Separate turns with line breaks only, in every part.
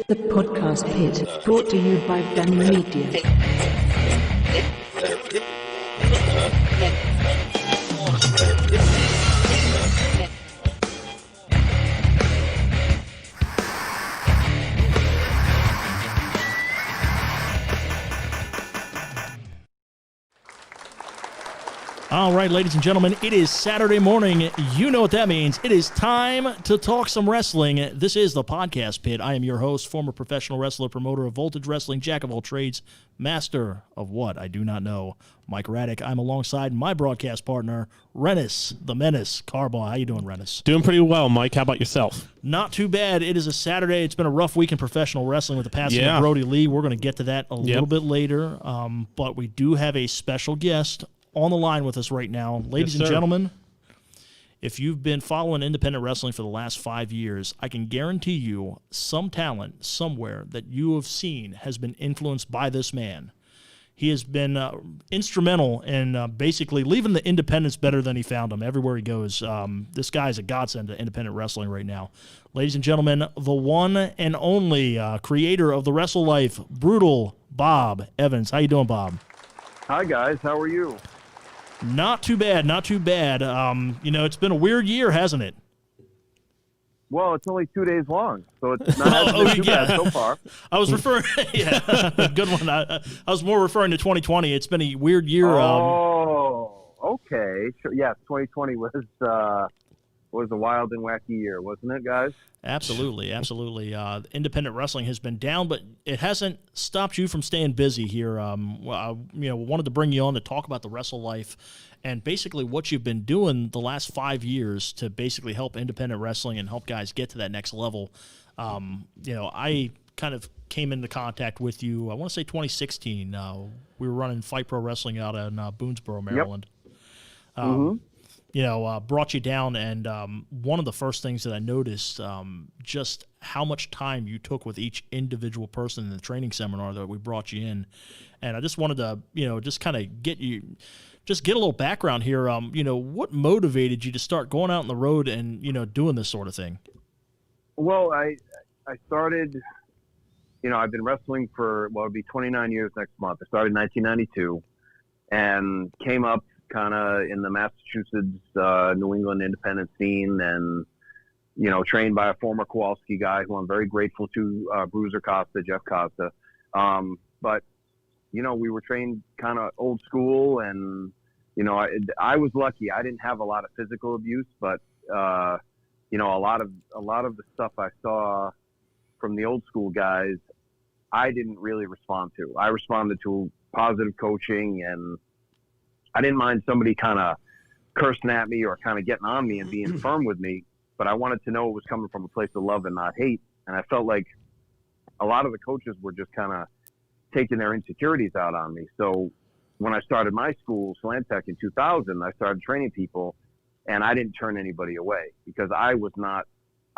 The Podcast Pit, brought to you by Venue Media.
All right, ladies and gentlemen, it is Saturday morning. You know what that means. It is time to talk some wrestling. This is the Podcast Pit. I am your host, former professional wrestler, promoter of Voltage Wrestling, jack of all trades, master of what? I do not know. Mike Raddick. I'm alongside my broadcast partner, Rennis, the Menace, Carbaugh. How you doing, Rennis?
Doing pretty well, Mike. How about yourself?
Not too bad. It is a Saturday. It's been a rough week in professional wrestling with the passing of Brody Lee. We're going to get to that a little bit later, but we do have a special guest on the line with us right now. Ladies and gentlemen, if you've been following independent wrestling for the last 5 years, I can guarantee you some talent somewhere that you have seen has been influenced by this man. He has been instrumental in basically leaving the independents better than he found them everywhere he goes. This guy is a godsend to independent wrestling right now. Ladies and gentlemen, the one and only creator of the Wrestle Life, Brutal Bob Evans. How you doing, Bob?
Hi, guys. How are you?
Not too bad, not too bad. It's been a weird year, hasn't it?
Well, it's only 2 days long, so it's not too bad so far.
I was referring, good one. I was more referring to 2020. It's been a weird year.
Okay. Sure. Yeah, 2020 was a wild and wacky year, wasn't it, guys?
Absolutely. Independent wrestling has been down, but it hasn't stopped you from staying busy here. Wanted to bring you on to talk about the Wrestle Life and basically what you've been doing the last 5 years to basically help independent wrestling and help guys get to that next level. I kind of came into contact with you, I want to say 2016. We were running Fight Pro Wrestling out in Boonesboro, Maryland. Brought you down, and one of the first things that I noticed, just how much time you took with each individual person in the training seminar that we brought you in. And I just wanted to, just kind of get a little background here. What motivated you to start going out on the road and, doing this sort of thing?
Well, I started, I've been wrestling for, it'll be 29 years next month. I started in 1992 and came up kind of in the Massachusetts, New England independent scene, and, trained by a former Kowalski guy who I'm very grateful to, Bruiser Costa, Jeff Costa. But, we were trained kind of old school, and, I was lucky. I didn't have a lot of physical abuse, but, a lot of the stuff I saw from the old school guys, I didn't really respond to. I responded to positive coaching, and I didn't mind somebody kind of cursing at me or kind of getting on me and being firm with me, but I wanted to know it was coming from a place of love and not hate. And I felt like a lot of the coaches were just kind of taking their insecurities out on me. So when I started my school, Slantech, in 2000, I started training people, and I didn't turn anybody away because I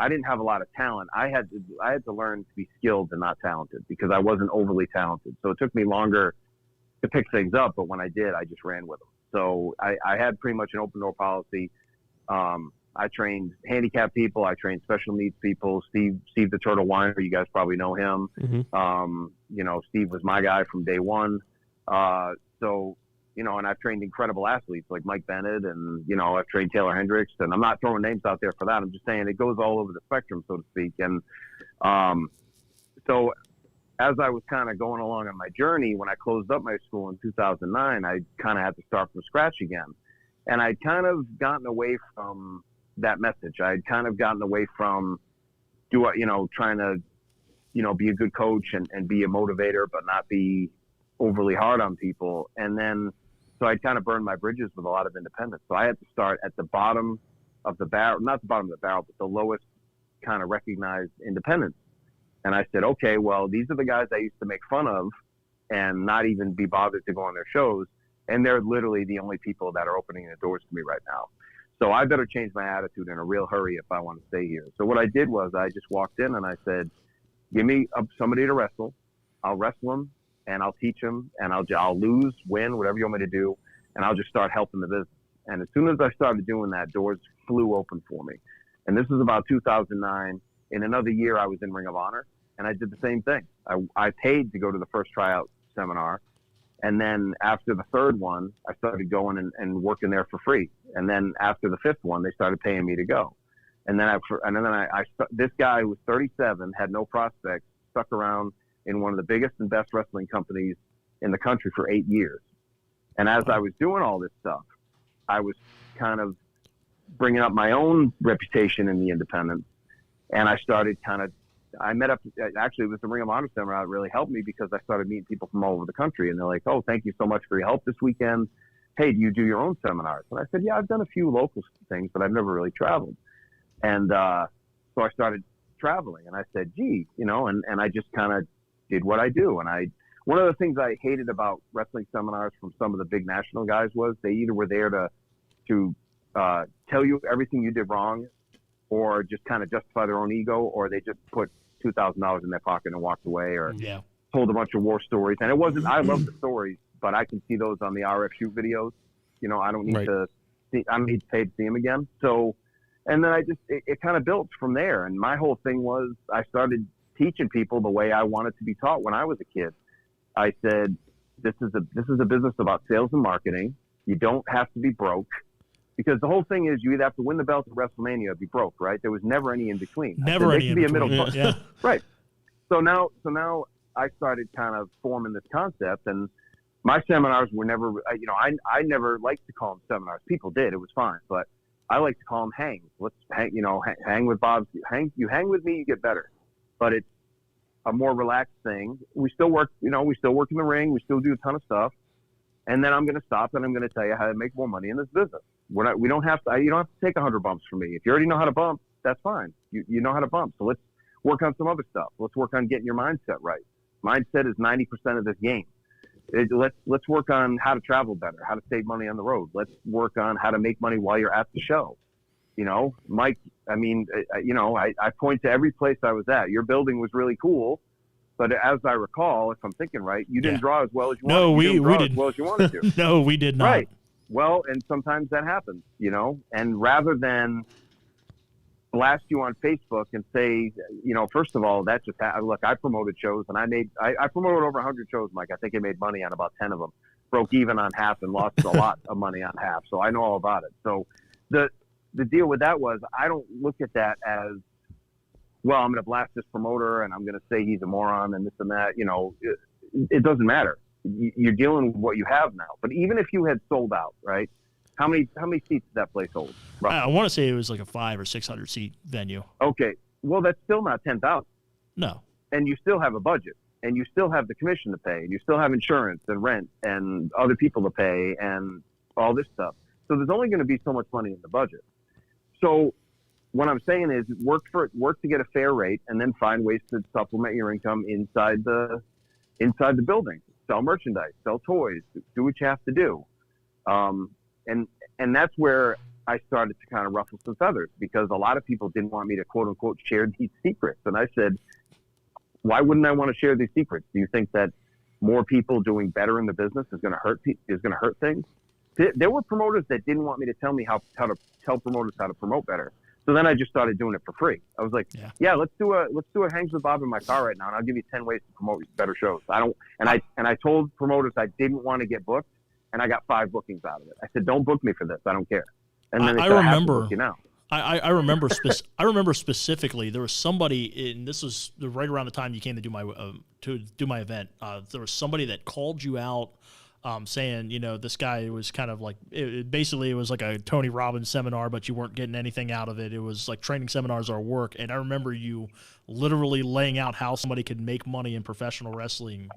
didn't have a lot of talent. I had to learn to be skilled and not talented because I wasn't overly talented. So it took me longer to pick things up, but when I did, I just ran with them. So I had pretty much an open door policy. I trained handicapped people. I trained special needs people. Steve the Turtle Weiner, you guys probably know him.
Mm-hmm.
Steve was my guy from day one. And I've trained incredible athletes like Mike Bennett, and, I've trained Taylor Hendricks, and I'm not throwing names out there for that. I'm just saying it goes all over the spectrum, so to speak. And so as I was kind of going along on my journey, when I closed up my school in 2009, I kind of had to start from scratch again. And I'd kind of gotten away from that message. I'd kind of gotten away from trying to, be a good coach and be a motivator, but not be overly hard on people. And then, so I'd kind of burned my bridges with a lot of independents. So I had to start at the bottom of the barrel, not the bottom of the barrel, but the lowest kind of recognized independents. And I said, okay, well, these are the guys I used to make fun of and not even be bothered to go on their shows. And they're literally the only people that are opening the doors to me right now. So I better change my attitude in a real hurry if I want to stay here. So what I did was I just walked in and I said, give me somebody to wrestle. I'll wrestle them and I'll teach them, and I'll lose, win, whatever you want me to do. And I'll just start helping the business. And as soon as I started doing that, doors flew open for me. And this was about 2009. In another year, I was in Ring of Honor. and I did the same thing. I paid to go to the first tryout seminar. And then after the third one, I started going and working there for free. And then after the fifth one, they started paying me to go. And then this guy who was 37, had no prospects, stuck around in one of the biggest and best wrestling companies in the country for 8 years. And as I was doing all this stuff, I was kind of bringing up my own reputation in the independents. And I started I met up, actually it was the Ring of Honor seminar that really helped me, because I started meeting people from all over the country, and they're like, oh, thank you so much for your help this weekend. Hey, do you do your own seminars? And I said, yeah, I've done a few local things, but I've never really traveled. And so I started traveling, and I said, gee, and I just kind of did what I do. And one of the things I hated about wrestling seminars from some of the big national guys was they either were there to tell you everything you did wrong, or just kind of justify their own ego, or they just put $2,000 in their pocket and walked away, or told a bunch of war stories. And it wasn't, I love the stories, but I can see those on the RF shoot videos. I don't need to see, I don't need to pay to see them again. So, and then it kind of built from there. And my whole thing was, I started teaching people the way I wanted to be taught when I was a kid. I said, this is a business about sales and marketing. You don't have to be broke. Because the whole thing is, you either have to win the belt at WrestleMania or be broke, right? There was never any in between.
Never any in between. There can be a middle.
Yeah. Right. So now I started kind of forming this concept, and my seminars were never, I never liked to call them seminars. People did. It was fine. But I like to call them hangs. Let's hang, hang with Bob. You hang with me, you get better. But it's a more relaxed thing. We still work, we still work in the ring. We still do a ton of stuff. And then I'm going to stop and I'm going to tell you how to make more money in this business. You don't have to take 100 bumps from me. If you already know how to bump, that's fine. You know how to bump. So let's work on some other stuff. Let's work on getting your mindset right. Mindset is 90% of this game. Let's work on how to travel better, how to save money on the road. Let's work on how to make money while you're at the show. Mike, I point to every place I was at. Your building was really cool. But as I recall, if I'm thinking right, you didn't draw as well as you wanted.
No, we didn't.
As well as you wanted to.
No, we did not.
Right. Well, and sometimes that happens, and rather than blast you on Facebook and say, first of all, that just look, I promoted shows, and I promoted over 100 shows, Mike. I think I made money on about 10 of them, broke even on half, and lost a lot of money on half. So I know all about it. So the deal with that was, I don't look at that as, well, I'm going to blast this promoter and I'm going to say he's a moron and this and that. It doesn't matter. You're dealing with what you have now. But even if you had sold out, right? How many seats did that place hold?
I want to say it was like a 500 or 600 seat venue.
Okay. Well, that's still not 10,000.
No.
And you still have a budget, and you still have the commission to pay, and you still have insurance and rent and other people to pay and all this stuff. So there's only going to be so much money in the budget. So what I'm saying is work to get a fair rate, and then find ways to supplement your income inside the building. Sell merchandise, sell toys, do what you have to do. And that's where I started to kind of ruffle some feathers, because a lot of people didn't want me to quote unquote share these secrets. And I said, why wouldn't I want to share these secrets? Do you think that more people doing better in the business is going to hurt things? There were promoters that didn't want me to tell me how to tell promoters how to promote better. So then I just started doing it for free. I was like, yeah, let's do a Hangs with Bob in my car right now, and I'll give you 10 ways to promote better shows. I told promoters I didn't want to get booked, and I got 5 bookings out of it. I said, don't book me for this. I don't care. And then
I remember.
I
remember. I remember specifically. There was somebody, and this was right around the time you came to do my event. There was somebody that called you out, saying, this guy was kind of like, basically it was like a Tony Robbins seminar, but you weren't getting anything out of it. It was like training seminars are work. And I remember you literally laying out how somebody could make money in professional wrestling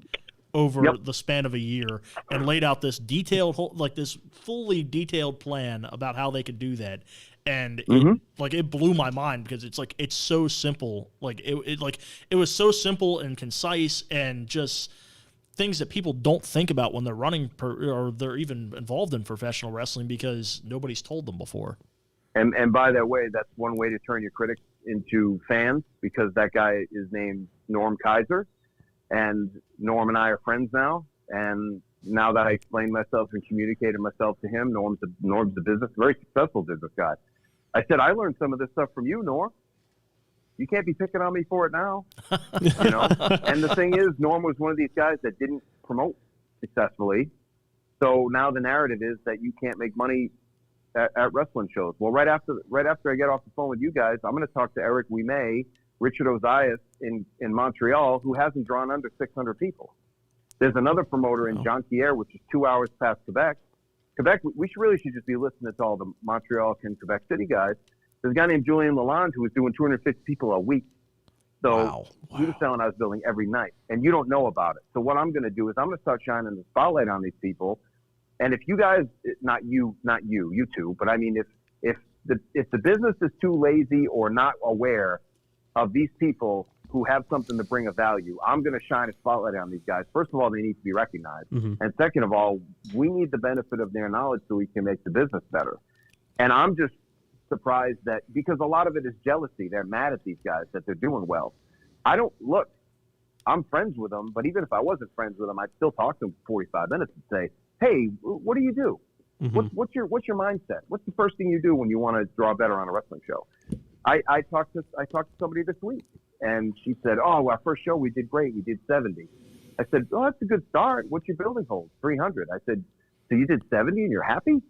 over the span of a year, and laid out this this fully detailed plan about how they could do that. And it blew my mind, because it's so simple. It was so simple and concise, and just things that people don't think about when they're running or they're even involved in professional wrestling, because nobody's told them before.
And by that way, that's one way to turn your critics into fans, because that guy is named Norm Kaiser, and Norm and I are friends now. And now that I explained myself and communicated myself to him, Norm's a very successful business guy. I said, I learned some of this stuff from you, Norm. You can't be picking on me for it now. You know? And the thing is, Norm was one of these guys that didn't promote successfully. So now the narrative is that you can't make money at wrestling shows. Well, right after I get off the phone with you guys, I'm going to talk to Eric Ouimet, Richard Ozias in Montreal, who hasn't drawn under 600 people. There's another promoter in Jonquière, which is 2 hours past Quebec. Quebec, we should just be listening to all the Montreal and Quebec City guys. There's a guy named Julian Lalonde who was doing 250 people a week. So he was selling out his building every night, and you don't know about it. So what I'm going to do is I'm going to start shining the spotlight on these people. And if you guys, not you two, but I mean, if the business is too lazy or not aware of these people who have something to bring a value, I'm going to shine a spotlight on these guys. First of all, they need to be recognized. Mm-hmm. And second of all, we need the benefit of their knowledge so we can make the business better. And I'm just surprised that, because a lot of it is jealousy. They're mad at these guys that they're doing well. I'm friends with them, but even if I wasn't friends with them, I'd still talk to them for 45 minutes and say, hey, what do you do? Mm-hmm. What's your mindset? What's the first thing you do when you want to draw better on a wrestling show? I talked to somebody this week, and she said, oh, our first show we did great. We did 70. I said, oh, that's a good start. What's your building hold? 300. I said, so you did 70 and you're happy?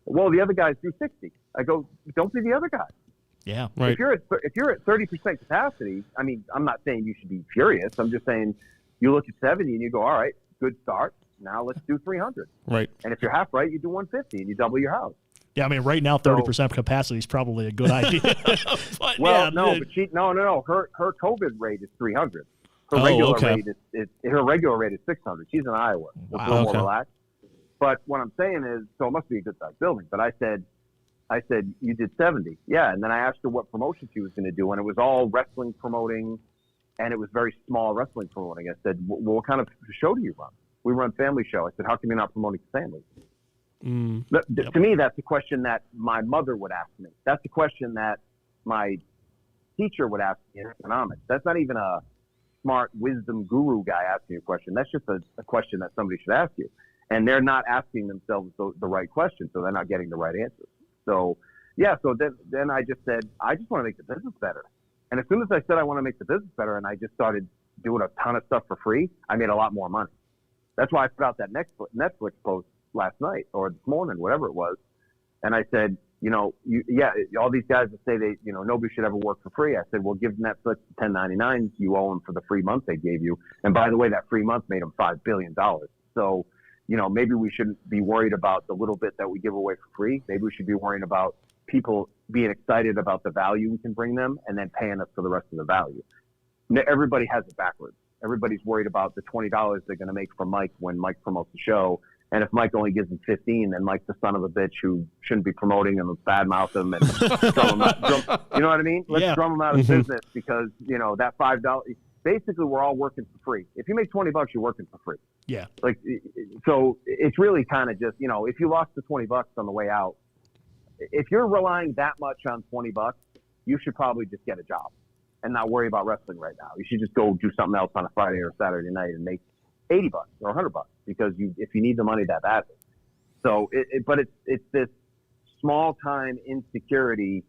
Well, the other guys do 60. I go, don't be the other guy.
Yeah, right.
If you're at 30% capacity, I mean, I'm not saying you should be furious. I'm just saying you look at 70 and you go, all right, good start. Now let's do 300.
Right. And
if you're half right, you do 150 and you double your house.
Yeah, I mean, right now 30% capacity is probably a good idea.
But, well, yeah, no, but no. Her COVID rate is 300. Her regular rate is 600. She's in Iowa. So it's a little more relaxed. But what I'm saying is, so it must be a good sized building. But I said, you did 70. Yeah. And then I asked her what promotion she was going to do. And it was all wrestling promoting. And it was very small wrestling promoting. I said, well, what kind of show do you run? We run family show. I said, how come you're not promoting families? To me, that's a question that my mother would ask me. That's a question that my teacher would ask me in economics. That's not even a smart wisdom guru guy asking you a question. That's just a question that somebody should ask you. And they're not asking themselves the right question, so they're not getting the right answers. So, yeah, so then I just said, I just want to make the business better. And as soon as I said I want to make the business better and I just started doing a ton of stuff for free, I made a lot more money. That's why I put out that Netflix post last night or this morning, whatever it was. And I said, all these guys that say they, nobody should ever work for free. I said, well, give Netflix the $10.99 you owe them for the free month they gave you. And by the way, that free month made them $5 billion. So, maybe we shouldn't be worried about the little bit that we give away for free. Maybe we should be worrying about people being excited about the value we can bring them and then paying us for the rest of the value. Everybody has it backwards. Everybody's worried about the $20 they're going to make from Mike when Mike promotes the show. And if Mike only gives them 15, then Mike's the son of a bitch who shouldn't be promoting him and badmouth him and drum him out. You know what I mean? Let's drum him out of business because, that $5, basically we're all working for free. If you make $20, you're working for free.
Yeah.
So it's really kind of just, if you lost the $20 on the way out, if you're relying that much on $20, you should probably just get a job and not worry about wrestling right now. You should just go do something else on a Friday or Saturday night and make $80 or $100 because if you need the money that badly. So but it's this small time insecurity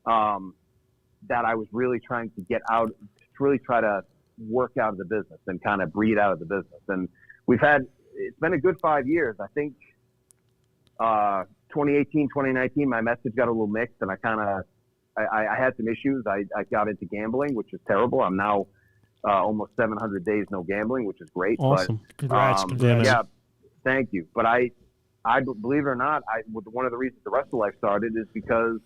that I was really trying to get out, to really try to work out of the business and kind of breed out of the business. And it's been a good 5 years. I think 2018, 2019, my message got a little mixed and I had some issues. I got into gambling, which is terrible. I'm now almost 700 days no gambling, which is great.
Awesome.
But,
Congrats.
Yeah, thank you. But I believe it or not, one of the reasons the Wrestle Life started is because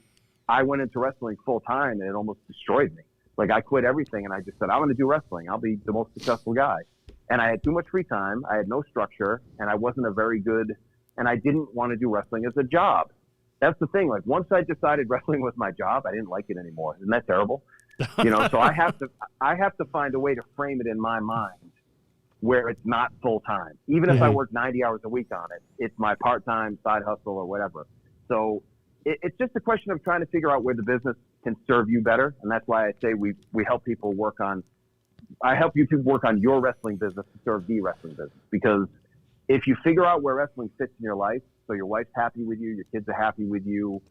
I went into wrestling full time and it almost destroyed me. Like I quit everything and I just said, I'm going to do wrestling. I'll be the most successful guy. And I had too much free time. I had no structure and I wasn't and I didn't want to do wrestling as a job. That's the thing. Like once I decided wrestling was my job, I didn't like it anymore. Isn't that terrible? So I have to find a way to frame it in my mind where it's not full time. Even if I work 90 hours a week on it, it's my part-time side hustle or whatever. So it's just a question of trying to figure out where the business can serve you better. And that's why I say we help people I help you to work on your wrestling business to serve the wrestling business. Because if you figure out where wrestling fits in your life, so your wife's happy with you, your kids are happy with you,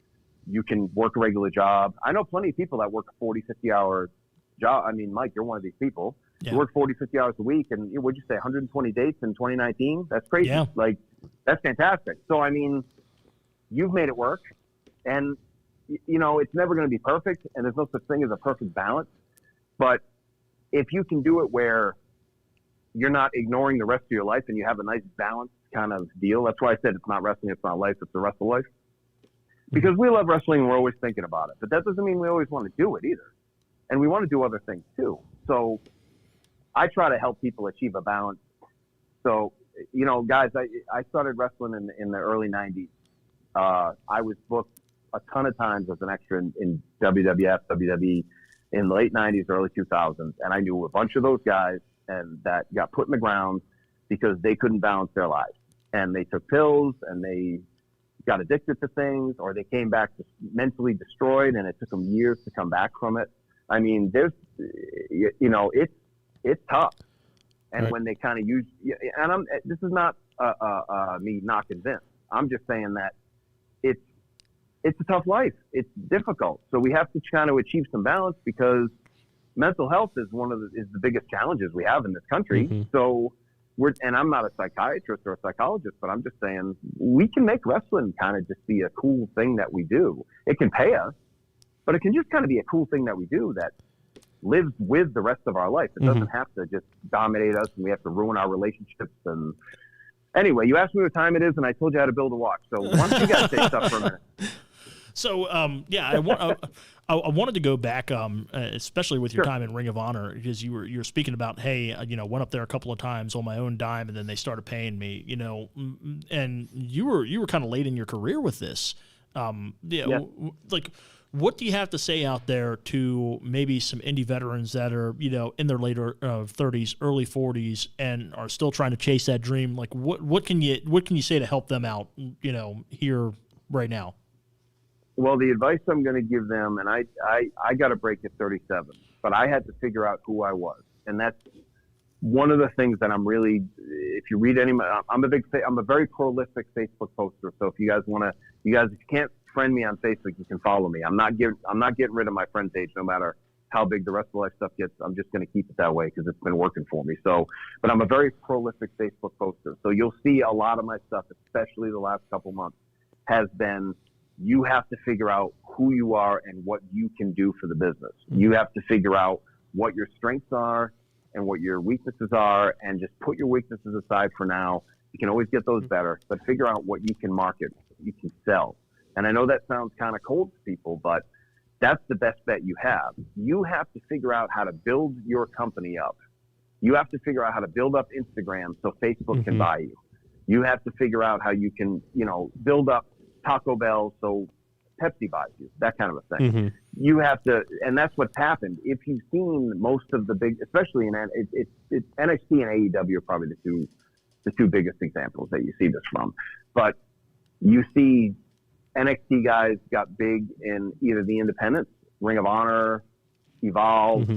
you can work a regular job. I know plenty of people that work a 40, 50-hour job. I mean, Mike, you're one of these people.
Yeah.
You work 40, 50 hours a week, and what'd you say, 120 dates in 2019? That's crazy.
Yeah.
Like, that's fantastic. So, I mean, you've made it work. And, you know, it's never going to be perfect, and there's no such thing as a perfect balance. But if you can do it where you're not ignoring the rest of your life and you have a nice balanced kind of deal, that's why I said it's not wrestling, it's not life, it's the rest of life. Because we love wrestling and we're always thinking about it. But that doesn't mean we always want to do it either. And we want to do other things too. So I try to help people achieve a balance. So, you know, guys, I started wrestling in the early 90s. I was booked a ton of times as an extra in WWF, WWE in the late 90s, early 2000s. And I knew a bunch of those guys and that got put in the ground because they couldn't balance their lives. And they took pills and they got addicted to things, or they came back mentally destroyed, and it took them years to come back from it. I mean, there's, you know, it's tough. And
right.
when they kind of use, and this is not me not convinced. I'm just saying that it's a tough life. It's difficult. So we have to kind of achieve some balance, because mental health is the biggest challenges we have in this country.
Mm-hmm.
So and I'm not a psychiatrist or a psychologist, but I'm just saying we can make wrestling kind of just be a cool thing that we do. It can pay us, but it can just kind of be a cool thing that we do that lives with the rest of our life. It doesn't have to just dominate us and we have to ruin our relationships. And anyway, you asked me what time it is, and I told you how to build a watch. So why don't you guys say stuff for a minute?
So, I wanted to go back, especially with your time in Ring of Honor, because you were speaking about, hey, you know, went up there a couple of times on my own dime, and then they started paying me, you know, and you were kind of late in your career with this. Like, what do you have to say out there to maybe some indie veterans that are, you know, in their later 30s, early 40s, and are still trying to chase that dream? Like, what can you say to help them out, you know, here right now?
Well, the advice I'm going to give them, and I got a break at 37, but I had to figure out who I was. And that's one of the things that I'm really, if you read I'm a very prolific Facebook poster. So if you guys if you can't friend me on Facebook, you can follow me. I'm not getting rid of my friend page, no matter how big the rest of life stuff gets. I'm just going to keep it that way because it's been working for me. So, but I'm a very prolific Facebook poster. So you'll see a lot of my stuff, especially the last couple months, has been, you have to figure out who you are and what you can do for the business. You have to figure out what your strengths are and what your weaknesses are, and just put your weaknesses aside for now. You can always get those better, but figure out what you can market, what you can sell. And I know that sounds kind of cold to people, but that's the best bet you have. You have to figure out how to build your company up. You have to figure out how to build up Instagram so Facebook can buy you. You have to figure out how you can, you know, build up Taco Bell so Pepsi buys you, that kind of a thing. You have to, and that's what's happened. If you've seen most of the big, especially in it's NXT and AEW are probably the two biggest examples that you see this from. But you see NXT guys got big in either the independents, Ring of Honor, Evolve,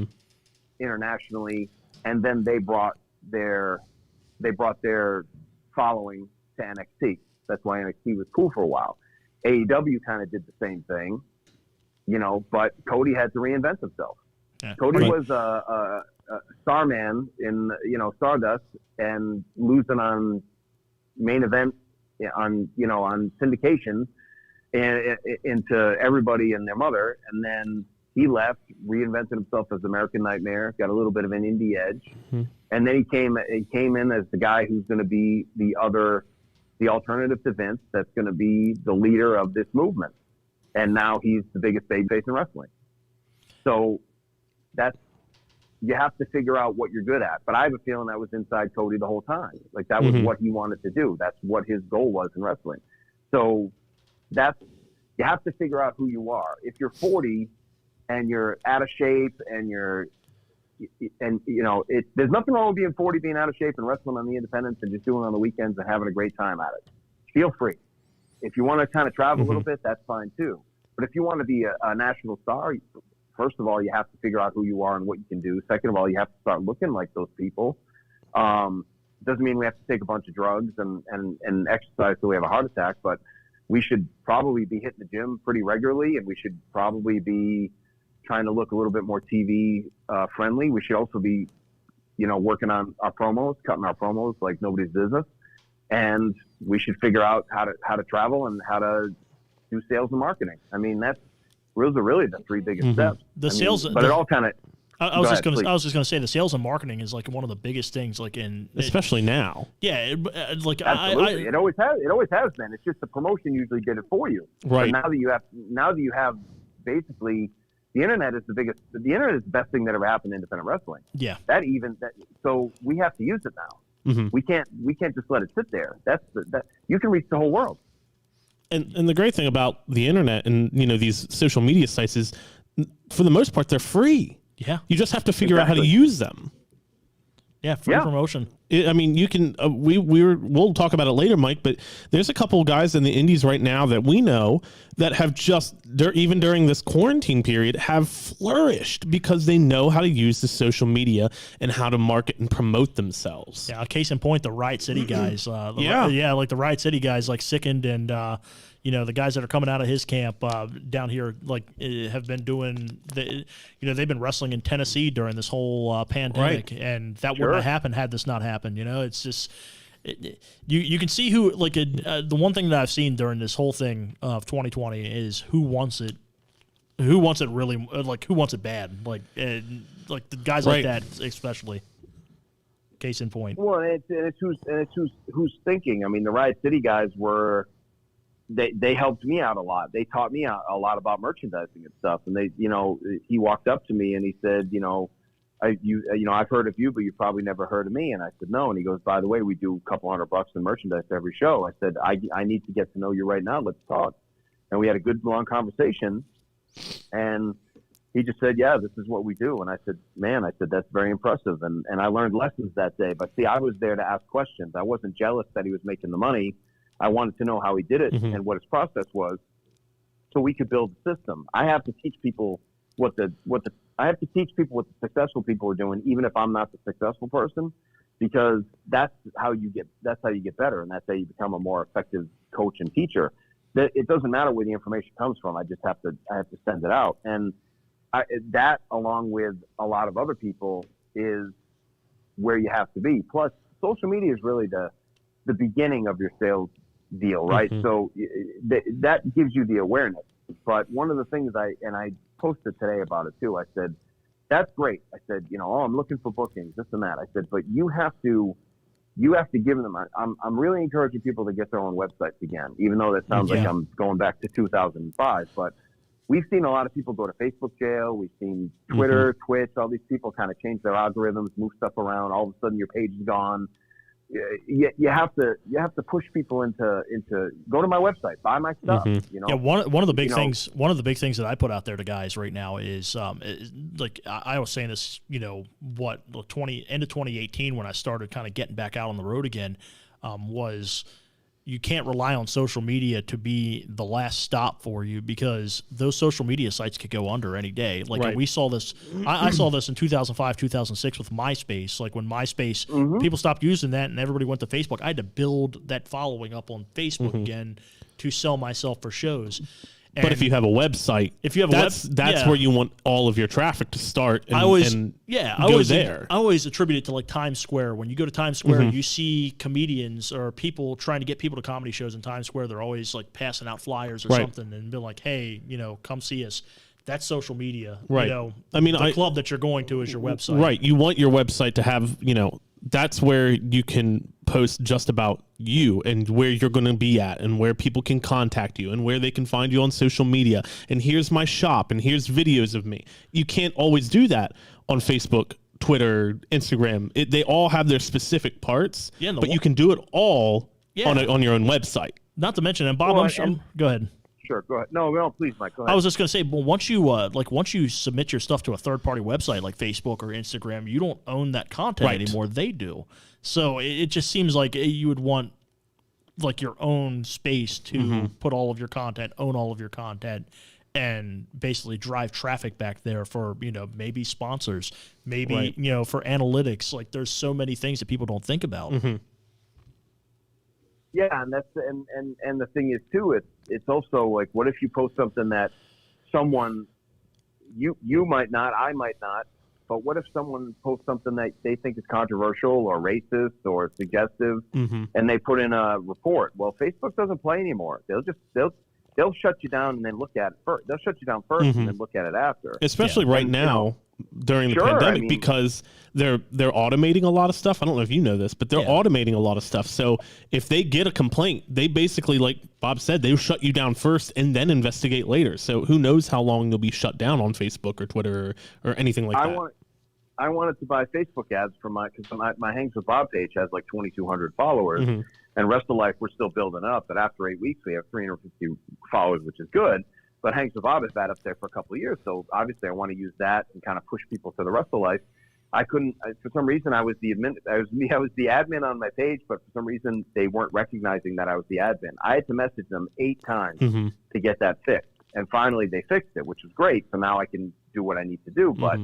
internationally, and then they brought their following to NXT. That's why NXT was cool for a while. AEW kind of did the same thing, you know, but Cody had to reinvent himself. Yeah, Cody was a star man in, you know, Stardust, and losing on main event on syndication and into everybody and their mother. And then he left, reinvented himself as American Nightmare, got a little bit of an indie edge. And then he came in as the guy who's going to be the alternative to Vince, that's going to be the leader of this movement. And now he's the biggest babyface in wrestling. So you have to figure out what you're good at. But I have a feeling that was inside Cody the whole time. Like, that was what he wanted to do. That's what his goal was in wrestling. So you have to figure out who you are. If you're 40 and you're out of shape and there's nothing wrong with being 40, being out of shape and wrestling on the independents and just doing it on the weekends and having a great time at it. Feel free. If you want to kind of travel a little bit, that's fine too. But if you want to be a national star, first of all, you have to figure out who you are and what you can do. Second of all, you have to start looking like those people. Doesn't mean we have to take a bunch of drugs and exercise so we have a heart attack, but we should probably be hitting the gym pretty regularly, and we should probably be trying to look a little bit more TV friendly. We should also be, working on our promos, cutting our promos like nobody's business. And we should figure out how to travel and how to do sales and marketing. I mean, those are really the three biggest steps. But it all kind of.
I was just going to say the sales and marketing is like one of the biggest things,
especially now.
Yeah,
absolutely. It always has been. It's just the promotion usually did it for you.
Right.
But now that you have basically the internet is the internet is the best thing that ever happened to independent wrestling.
Yeah.
So we have to use it now.
Mm-hmm.
We can't just let it sit there. You can reach the whole world.
And the great thing about the internet and these social media sites is, for the most part, they're free.
Yeah.
You just have to figure out how to use them.
Yeah, free promotion.
You can. We'll talk about it later, Mike. But there's a couple of guys in the indies right now that we know that have even during this quarantine period, have flourished because they know how to use the social media and how to market and promote themselves.
Yeah, case in point, the Riot City guys. Like the Riot City guys, like Sickened and the guys that are coming out of his camp down here, have been doing they've been wrestling in Tennessee during this whole pandemic,
right.
And that wouldn't have happened had this not happened. It's just you can see who the one thing that I've seen during this whole thing of 2020 is who wants it really, who wants it bad, the guys
right.
like that especially. Case in point.
Well, it's who's thinking. I mean, the Riot City guys were. They helped me out a lot. They taught me a lot about merchandising and stuff. And he walked up to me and he said, I've heard of you, but you've probably never heard of me. And I said, no. And he goes, by the way, we do a couple $100 in merchandise every show. I said, I need to get to know you right now. Let's talk. And we had a good long conversation. And he just said, yeah, this is what we do. And I said, that's very impressive. And I learned lessons that day. But see, I was there to ask questions. I wasn't jealous that he was making the money. I wanted to know how he did it and what his process was, so we could build a system. I have to teach people what the successful people are doing, even if I'm not the successful person, because that's how you get better, and that's how you become a more effective coach and teacher. It doesn't matter where the information comes from. I have to send it out, and that, along with a lot of other people, is where you have to be. Plus, social media is really the beginning of your sales deal, right? Mm-hmm. So that gives you the awareness. But one of the things I posted today about it too, I said, that's great. I said, I'm looking for bookings, this and that. I said, but you have to give them, I'm really encouraging people to get their own websites again, even though that sounds like I'm going back to 2005, but we've seen a lot of people go to Facebook jail. We've seen Twitter, Twitch, all these people kind of change their algorithms, move stuff around. All of a sudden your page is gone. You have to push people into go to my website, buy my stuff.
Yeah, one of the big things that I put out there to guys right now is I was saying this, end of 2018 when I started kind of getting back out on the road again, was you can't rely on social media to be the last stop for you, because those social media sites could go under any day. Right. We saw this. I saw this in 2005, 2006 with MySpace. Like when MySpace, people stopped using that and everybody went to Facebook. I had to build that following up on Facebook again to sell myself for shows.
But if you have a website, that's where you want all of your traffic to start. And, I always
attribute it to like Times Square. When you go to Times Square, you see comedians or people trying to get people to comedy shows in Times Square. They're always like passing out flyers or something and being like, "Hey, come see us." That's social media,
right?
The club that you're going to is your website,
right? You want your website to have, that's where you can post just about you and where you're going to be at and where people can contact you and where they can find you on social media. And here's my shop and here's videos of me. You can't always do that on Facebook, Twitter, Instagram. They all have their specific parts, but you can do it all on your own website.
Not to mention, and Bob, go ahead.
Sure, go ahead. No, please, Mike, go ahead.
I was just going to say, well, once you submit your stuff to a third-party website like Facebook or Instagram, you don't own that content anymore. They do. So it just seems like you would want like your own space to put all of your content, own all of your content, and basically drive traffic back there for, maybe sponsors, maybe, for analytics. Like there's so many things that people don't think about.
Yeah, and that's and the thing is too, it's also like, what if you post something that someone you might not, I might not, but what if someone posts something that they think is controversial or racist or suggestive, and they put in a report? Well, Facebook doesn't play anymore. They'll shut you down and then look at it first. They'll shut you down first and then look at it after.
Especially right now during the pandemic, because they're automating a lot of stuff. I don't know if you know this, but they're automating a lot of stuff. So if they get a complaint, they basically, like Bob said, they'll shut you down first and then investigate later. So who knows how long you'll be shut down on Facebook or Twitter or anything like that.
I wanted to buy Facebook ads for because my Hangs with Bob page has like 2,200 followers, and Rest of Life we're still building up. But after 8 weeks, we have 350 followers, which is good. But Hangs with Bob has been up there for a couple of years, so obviously I want to use that and kind of push people to the Rest of Life. I couldn't for some reason. I was the admin on my page, but for some reason they weren't recognizing that I was the admin. I had to message them 8 times to get that fixed, and finally they fixed it, which was great. So now I can do what I need to do, but.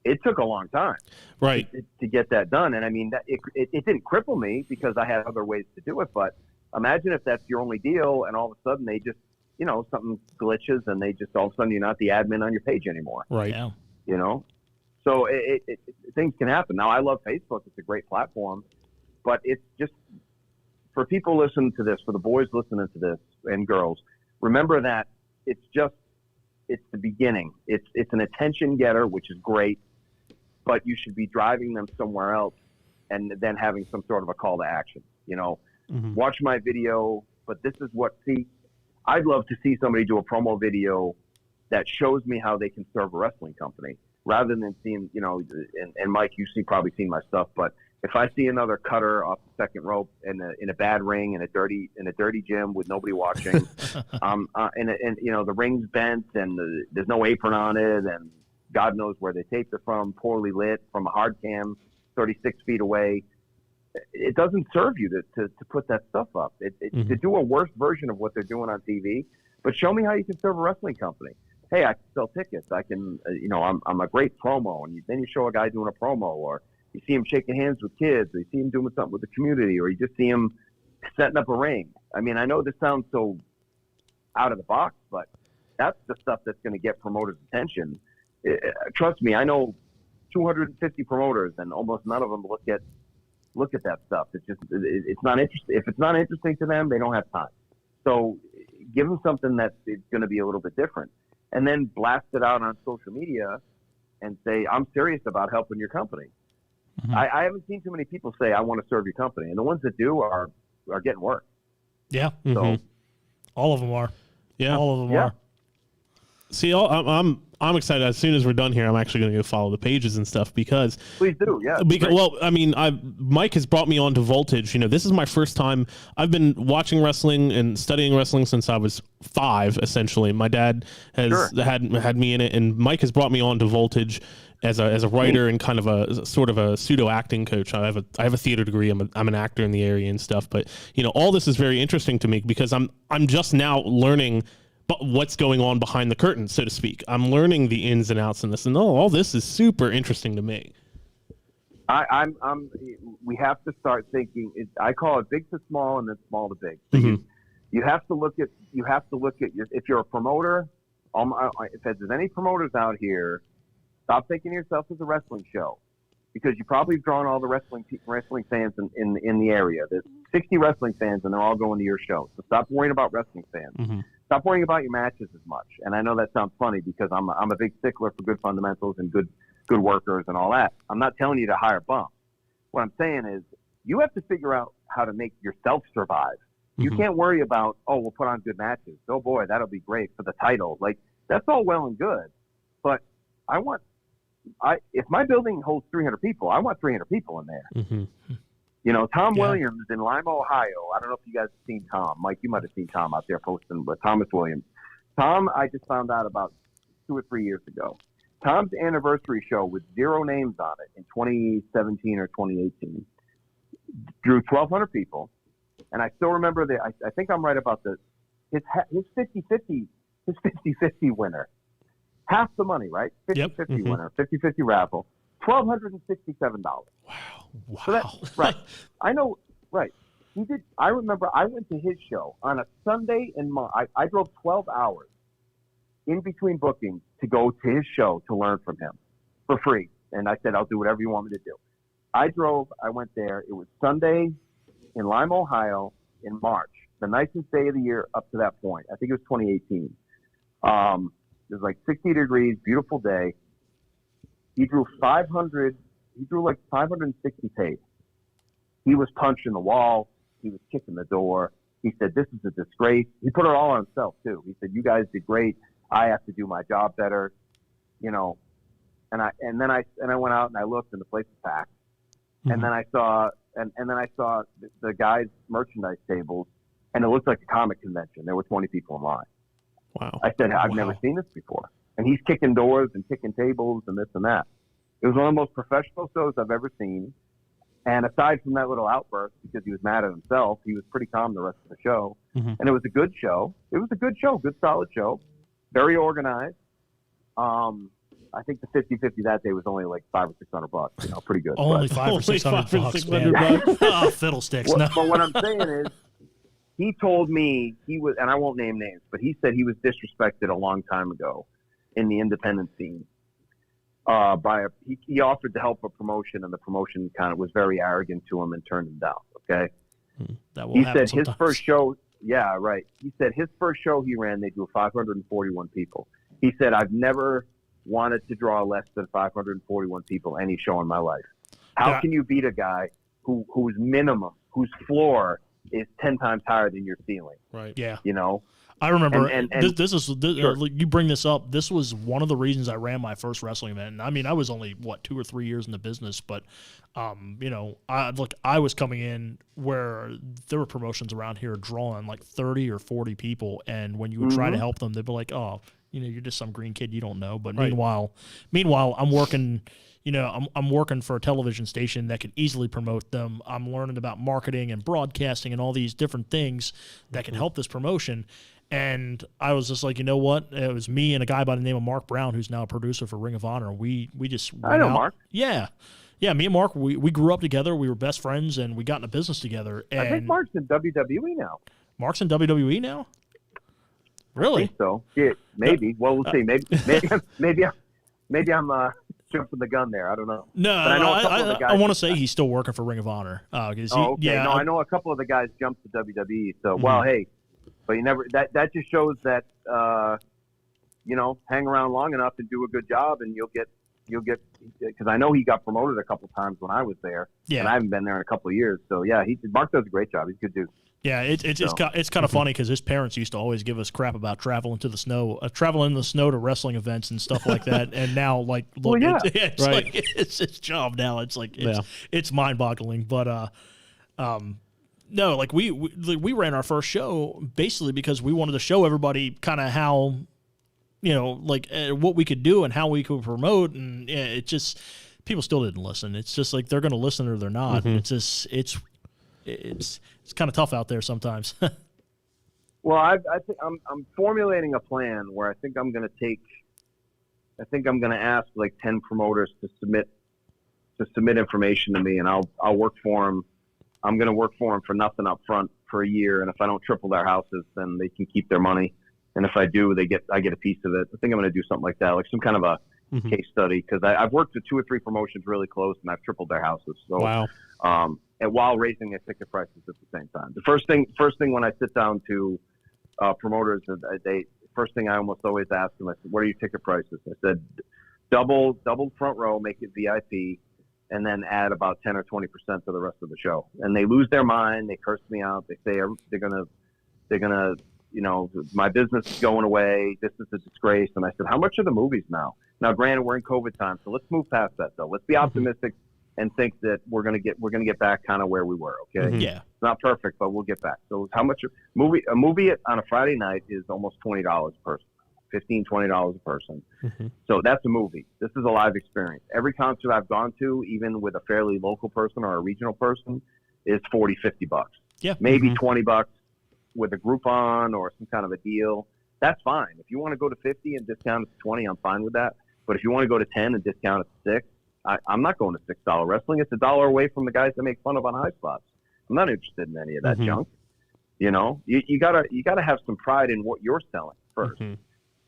It took a long time,
right,
to get that done. And I mean, it didn't cripple me because I had other ways to do it. But imagine if that's your only deal, and all of a sudden they just, something glitches, and they just all of a sudden you're not the admin on your page anymore.
Right. Yeah.
So things can happen. Now I love Facebook; it's a great platform, but it's just for people listening to this, for the boys listening to this, and girls, remember that it's the beginning. It's an attention getter, which is great. But you should be driving them somewhere else and then having some sort of a call to action. Watch my video, but this is I'd love to see somebody do a promo video that shows me how they can serve a wrestling company rather than seeing, and Mike, you've probably seen my stuff, but if I see another cutter off the second rope in a bad ring in a dirty gym with nobody watching, and the ring's bent and there's no apron on it, and God knows where they taped it from, poorly lit from a hard cam, 36 feet away. It doesn't serve you to put that stuff up. To do a worse version of what they're doing on TV, but show me how you can serve a wrestling company. Hey, I can sell tickets. I can, I'm a great promo, and then you show a guy doing a promo, or you see him shaking hands with kids, or you see him doing something with the community, or you just see him setting up a ring. I mean, I know this sounds so out of the box, but that's the stuff that's going to get promoters' attention. Trust me, I know 250 promoters, and almost none of them look at that stuff. It's not interesting. If it's not interesting to them, they don't have time. So give them something that's going to be a little bit different, and then blast it out on social media and say, I'm serious about helping your company. I haven't seen too many people say, I want to serve your company. And the ones that do are getting work.
Yeah.
So
all of them are.
Yeah.
All of them are.
See, I'm excited. As soon as we're done here, I'm actually going to go follow the pages and stuff because.
Please do, yeah.
Mike has brought me on to Voltage. This is my first time. I've been watching wrestling and studying wrestling since I was 5. Essentially, my dad has had me in it, and Mike has brought me on to Voltage as a writer and kind of a sort of a pseudo acting coach. I have a theater degree. I'm an actor in the area and stuff. But all this is very interesting to me because I'm just now learning. But what's going on behind the curtain, so to speak? I'm learning the ins and outs in this, and all this is super interesting to me.
We have to start thinking. I call it big to small, and then small to big. So you have to look at. If you're a promoter, if there's any promoters out here, stop thinking of yourself as a wrestling show, because you probably have drawn all the wrestling fans in the area. There's 60 wrestling fans, and they're all going to your show. So stop worrying about wrestling fans. Stop worrying about your matches as much. And I know that sounds funny because I'm a big stickler for good fundamentals and good workers and all that. I'm not telling you to hire bumps. What I'm saying is you have to figure out how to make yourself survive. You can't worry about, we'll put on good matches. Oh boy, that'll be great for the title. Like, that's all well and good. But if my building holds 300 people, I want 300 people in there. Tom Williams in Lima, Ohio. I don't know if you guys have seen Tom. Mike, you might have seen Tom out there posting, but Thomas Williams. Tom, I just found out about 2 or 3 years ago. Tom's anniversary show with 0 names on it in 2017 or 2018 drew 1,200 people. And I still remember I think I'm right about his 50-50 winner. Half the money, right? 50-50 winner, 50-50 raffle. $1,267.
Wow.
So right. I know, right. I remember I went to his show on a Sunday in March. I drove 12 hours in between bookings to go to his show to learn from him for free. And I said, I'll do whatever you want me to do. I went there. It was Sunday in Lima, Ohio in March, the nicest day of the year up to that point. I think it was 2018. It was like 60 degrees, beautiful day. He drew like 560 pace. He was punching the wall. He was kicking the door. He said, this is a disgrace. He put it all on himself, too. He said, you guys did great. I have to do my job better, you know. And then I went out and I looked and the place was packed. Mm-hmm. And then I saw the guys' merchandise tables, and it looked like a comic convention. There were 20 people in line.
Wow.
I said, I've never seen this before. And he's kicking doors and kicking tables and this and that. It was one of the most professional shows I've ever seen. And aside from that little outburst, because he was mad at himself, he was pretty calm the rest of the show. Mm-hmm. And it was a good show. It was a good show, good solid show, very organized. I think the 50-50 that day was only like $500 or $600. You know, pretty good.
Only $500 or $600. Oh, fiddlesticks!
But what I'm saying is, he told me he was, and I won't name names, but he said he was disrespected a long time ago in the independent scene. He offered to help a promotion, and the promotion kind of was very arrogant to him and turned him down. Okay.
That will happen sometimes.
His first show. Yeah, right. He said his first show he ran, they drew 541 people. He said, I've never wanted to draw less than 541 people any show in my life. How can you beat a guy whose floor is 10 times higher than your ceiling?
Right. Yeah.
You know.
I remember, sure. You bring this up. This was one of the reasons I ran my first wrestling event. And I mean, I was only 2 or 3 years in the business, but you know, I was coming in where there were promotions around here drawing like 30 or 40 people, and when you would try to help them, they'd be like, "Oh, you know, you're just some green kid you don't know." But meanwhile, I'm working. You know, I'm working for a television station that could easily promote them. I'm learning about marketing and broadcasting and all these different things that can help this promotion. And I was just like, you know what? It was me and a guy by the name of Mark Brown, who's now a producer for Ring of Honor. We just
I know Mark.
Yeah. Yeah, me and Mark, we grew up together. We were best friends, and we got into business together. And
I think Mark's in WWE now.
Mark's in WWE now? Really?
I think so. Yeah, maybe. No. Well, we'll see. Maybe I'm jumping the gun there. I don't know.
No, I want to say he's still working for Ring of Honor.
Okay. Yeah, I know a couple of the guys jumped to WWE. So, well, hey, but you never. That just shows that you know, hang around long enough and do a good job, and you'll get. Because I know he got promoted a couple times when I was there. Yeah. And I haven't been there in a couple of years. So yeah, Mark does a great job. He's a good dude.
Yeah, it's kind of funny because his parents used to always give us crap about traveling in the snow to wrestling events and stuff like that. And now, like, look, it's right. Like it's his job now. It's like it's mind-boggling. But no, like we ran our first show basically because we wanted to show everybody kind of how, you know, like what we could do and how we could promote, and it just people still didn't listen. It's just like they're going to listen or they're not. Mm-hmm. It's just it's kind of tough out there sometimes.
Well, I think I'm formulating a plan where I think I'm going to ask like 10 promoters to submit information to me, and I'll work for them. I'm going to work for them for nothing up front for a year, and if I don't triple their houses, then they can keep their money. And if I do, I get a piece of it. I think I'm going to do something like that, like some kind of a case study, because I've worked with 2 or 3 promotions really close, and I've tripled their houses. So,
wow.
And while raising their ticket prices at the same time. The first thing when I sit down to promoters, first thing I almost always ask them, I said, "What are your ticket prices?" I said, double front row, make it VIP, and then add about 10 or 20% to the rest of the show. And they lose their mind. They curse me out. They say they're gonna. You know, my business is going away. This is a disgrace. And I said, how much are the movies now? Now, granted, we're in COVID time, so let's move past that, though. Let's be optimistic and think that we're gonna get back kind of where we were. Okay.
Mm-hmm. Yeah.
It's not perfect, but we'll get back. So, how much a movie on a Friday night is almost $20 a person, $15-$20 a person. Mm-hmm. So that's a movie. This is a live experience. Every concert I've gone to, even with a fairly local person or a regional person, is $40-$50.
Yeah.
Maybe $20. With a Groupon or some kind of a deal, that's fine. If you want to go to 50 and discount it to 20, I'm fine with that. But if you want to go to 10 and discount it to 6, I'm not going to $6 wrestling. It's $1 away from the guys that make fun of on high spots. I'm not interested in any of that junk. You know, you gotta have some pride in what you're selling first.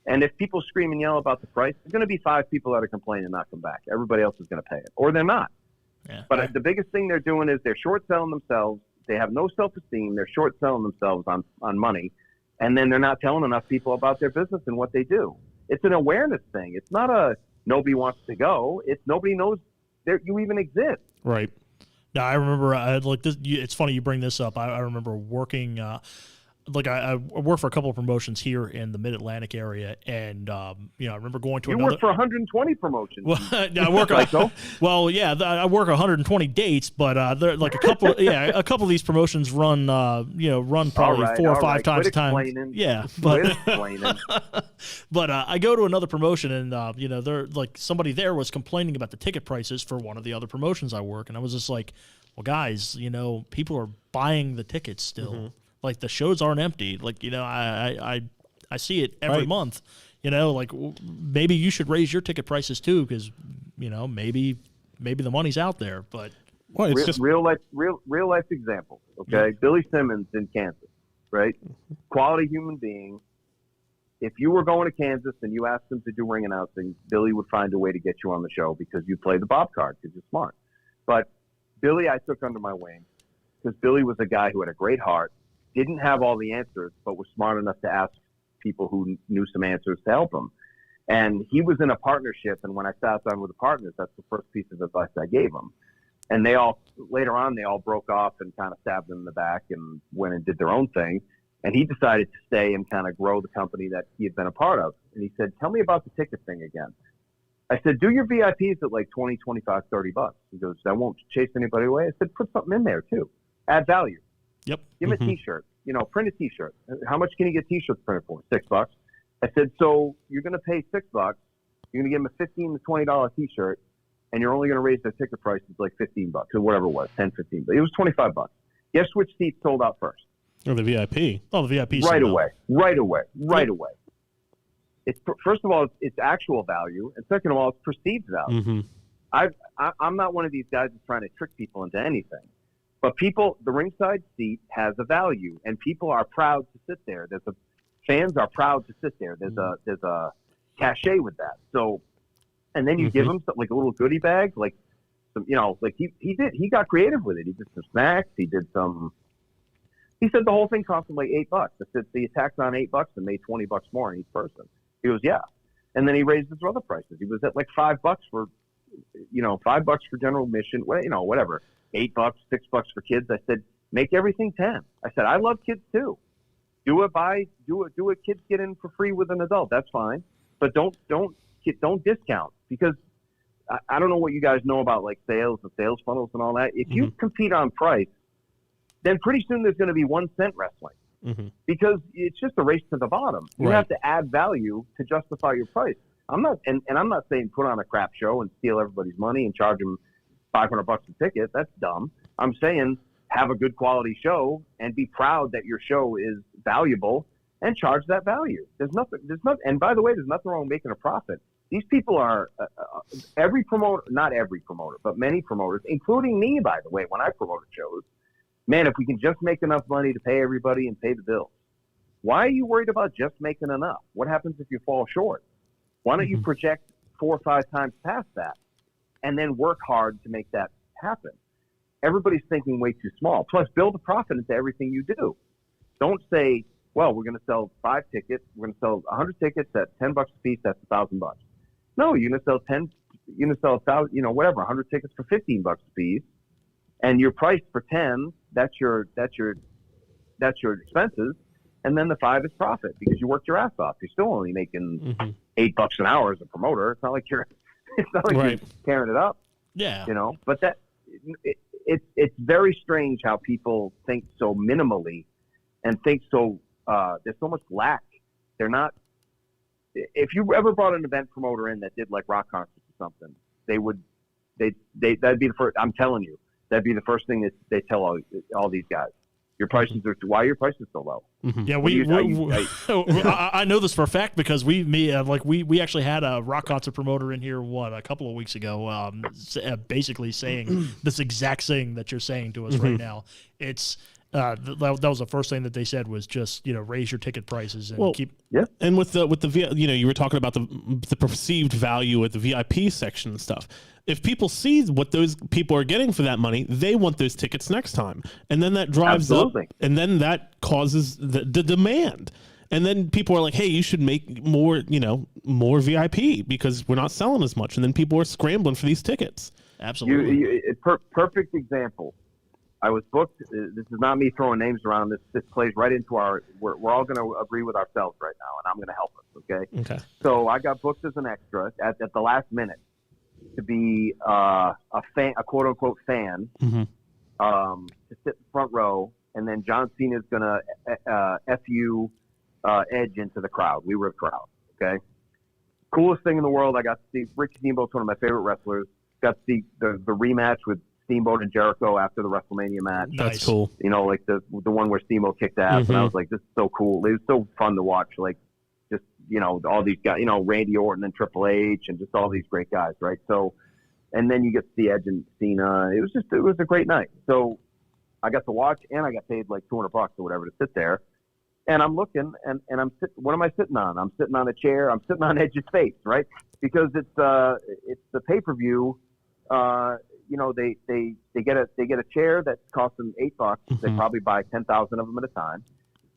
And if people scream and yell about the price, there's going to be 5 people that are complaining and not come back. Everybody else is going to pay it, or they're not.
Yeah.
But the biggest thing they're doing is they're short selling themselves. They have no self-esteem. They're short selling themselves on money, and then they're not telling enough people about their business and what they do. It's an awareness thing. It's not a nobody wants to go. It's nobody knows you even exist.
Right. Now, I remember, like this. It's funny you bring this up. I remember working, I worked for a couple of promotions here in the Mid-Atlantic area, and I remember going to
You
another.
work for 120 promotions.
Well, I work. I work 120 dates, but they're like a couple. A couple of these promotions run probably 4 or 5 times a time. Yeah, but but I go to another promotion, and they're like somebody there was complaining about the ticket prices for one of the other promotions I work, and I was just like, well, guys, people are buying the tickets still. Like, the shows aren't empty. Like, I see it every month. Like, maybe you should raise your ticket prices too, because maybe the money's out there. But
it's just real life example. Okay, Billy Simmons in Kansas, right? Quality human being. If you were going to Kansas and you asked him to do ring announcing, Billy would find a way to get you on the show because you play the Bob card because you're smart. But Billy, I took under my wing because Billy was a guy who had a great heart. Didn't have all the answers, but was smart enough to ask people who knew some answers to help him. And he was in a partnership, and when I sat down with the partners, that's the first piece of advice I gave him. And later on, they all broke off and kind of stabbed him in the back and went and did their own thing. And he decided to stay and kind of grow the company that he had been a part of. And he said, tell me about the ticket thing again. I said, do your VIPs at like 20, 25, $30. He goes, that won't chase anybody away. I said, put something in there too. Add value.
Yep.
Give him a T-shirt. Print a T-shirt. How much can you get T-shirts printed for? $6. I said, so you're going to pay $6. You're going to give them a $15 to $20 T-shirt, and you're only going to raise their ticket prices like $15 or whatever it was, $10, $15. But it was $25. Guess which seats sold out first?
Oh, the VIP.
Oh, the VIP.
Right away. It's first of all, it's actual value, and second of all, it's perceived value. I'm not one of these guys that's trying to trick people into anything. But the ringside seat has a value, and people are proud to sit there. Fans are proud to sit there. There's a cachet with that. So, and then you give them something like a little goodie bag, like some, like he got creative with it. He did some snacks. He said the whole thing cost him like $8. I said, so you tacked on $8 and made $20 more on each person. He goes, yeah. And then he raised his other prices. He was at like $5 for, $5 for general admission, whatever. $8, $6 for kids. I said, make everything 10. I said, I love kids too. Do it. Kids get in for free with an adult. That's fine. But don't discount, because I don't know what you guys know about like sales and sales funnels and all that. If you compete on price, then pretty soon there's going to be 1 cent wrestling, because it's just a race to the bottom. You have to add value to justify your price. I'm not saying put on a crap show and steal everybody's money and charge them $500 a ticket. That's dumb. I'm saying have a good quality show and be proud that your show is valuable and charge that value. And by the way, there's nothing wrong with making a profit. These people are every promoter, not every promoter, but many promoters, including me, by the way, when I promoted shows, man, if we can just make enough money to pay everybody and pay the bills, why are you worried about just making enough? What happens if you fall short? Why don't you project 4 or 5 times past that and then work hard to make that happen? Everybody's thinking way too small. Plus, build a profit into everything you do. Don't say, well, we're going to sell 5 tickets. We're going to sell 100 tickets at $10 a piece. That's $1,000. No, you're going to sell 10. You're going to sell 1,000. Whatever, 100 tickets for $15 a piece, and you're priced for 10. That's your expenses, and then the 5 is profit because you worked your ass off. You're still only making $8 an hour as a promoter. It's not like you're tearing it up.
Yeah,
But that it's very strange how people think so minimally and think so. There's so much lack. They're not. If you ever brought an event promoter in that did like rock concerts or something, that'd be the first. I'm telling you, that'd be the first thing that they tell all these guys. Your prices are why are your prices so low?
Yeah, I know this for a fact because we actually had a rock concert promoter in here a couple of weeks ago, basically saying this exact thing that you're saying to us right now. It's that was the first thing that they said was just raise your ticket prices and keep.
Yeah,
and with the you were talking about the perceived value at the VIP section and stuff. If people see what those people are getting for that money, they want those tickets next time, and then that drives up, and then that causes the demand, and then people are like, "Hey, you should make more VIP because we're not selling as much," and then people are scrambling for these tickets.
Absolutely,
perfect example. I was booked. This is not me throwing names around. This plays right into our. We're all going to agree with ourselves right now, and I'm going to help us.
Okay.
So I got booked as an extra at the last minute to be a quote unquote fan, to sit in the front row, and then John Cena is going to FU Edge into the crowd. We were a crowd. Okay. Coolest thing in the world. I got to see Ricky Steamboat's one of my favorite wrestlers. Got to see the rematch with Steamboat and Jericho after the WrestleMania match.
That's cool.
Like the one where Steamboat kicked ass, and I was like, this is so cool. It was so fun to watch. Like, just all these guys, Randy Orton and Triple H, and just all these great guys, right? So, and then you get to see Edge and Cena. It was a great night. So, I got to watch, and I got paid like $200 or whatever to sit there. And I'm looking, and I'm sitting. What am I sitting on? I'm sitting on a chair. I'm sitting on Edge's face, right? Because it's the pay-per-view. They get a chair that costs them $8. They probably buy 10,000 of them at a time.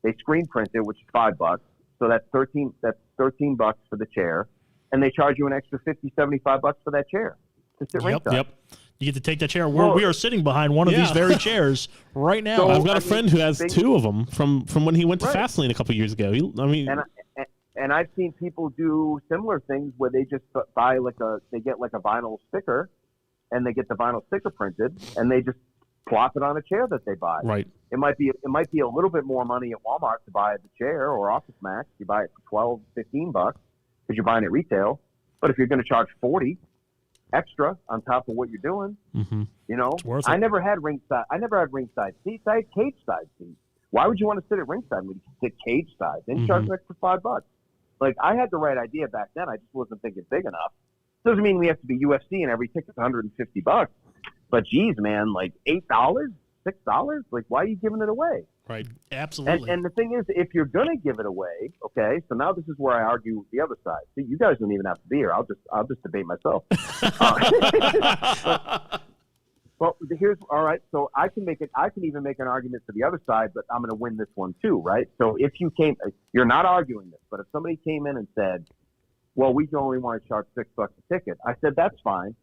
They screen print it, which is $5. So that's $13 for the chair, and they charge you an extra $50-$75 for that chair to sit ringside.
Yep. You get to take that chair. We are sitting behind one of these very chairs right now.
So, I've got a friend who has two of them from when he went to Fastlane a couple years ago.
And I've seen people do similar things where they just buy they get a vinyl sticker, and they get the vinyl sticker printed, and they just plop it on a chair that they buy.
Right.
It might be a little bit more money at Walmart to buy the chair or Office Max. You buy it for $12-$15 because you're buying it retail. But if you're going to charge $40 extra on top of what you're doing,
it's worth it.
I never had ringside seats. I had cage side seats. Why would you want to sit at ringside when you can sit cage side? Then you charge an extra $5. Like, I had the right idea back then. I just wasn't thinking big enough. Doesn't mean we have to be UFC and every ticket's $150. But geez, man, like $8, $6, like why are you giving it away?
Right, absolutely.
And the thing is, if you're gonna give it away, okay. So now this is where I argue with the other side. See, you guys don't even have to be here. I'll just debate myself. Well, here's all right. So I can even make an argument to the other side, but I'm gonna win this one too, right? So if you're not arguing this, but if somebody came in and said, well, we only want to charge $6 a ticket. I said, that's fine.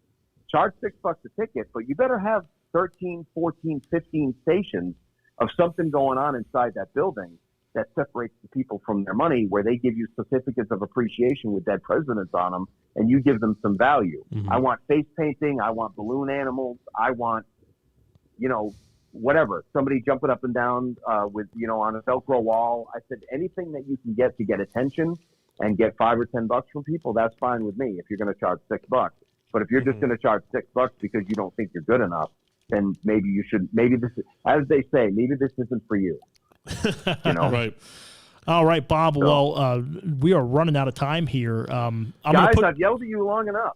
Charge $6 a ticket, but you better have 13, 14, 15 stations of something going on inside that building that separates the people from their money, where they give you certificates of appreciation with dead presidents on them, and you give them some value. I want face painting. I want balloon animals. I want, whatever. Somebody jumping up and down with, on a Velcro wall. I said, anything that you can get to get attention and get $5 or $10 from people, that's fine with me if you're going to charge $6. But if you're just going to charge $6 because you don't think you're good enough, then maybe you should. Maybe this is, as they say, maybe this isn't for you.
Right.
All right, Bob. So, well, we are running out of time here.
I've yelled at you long enough.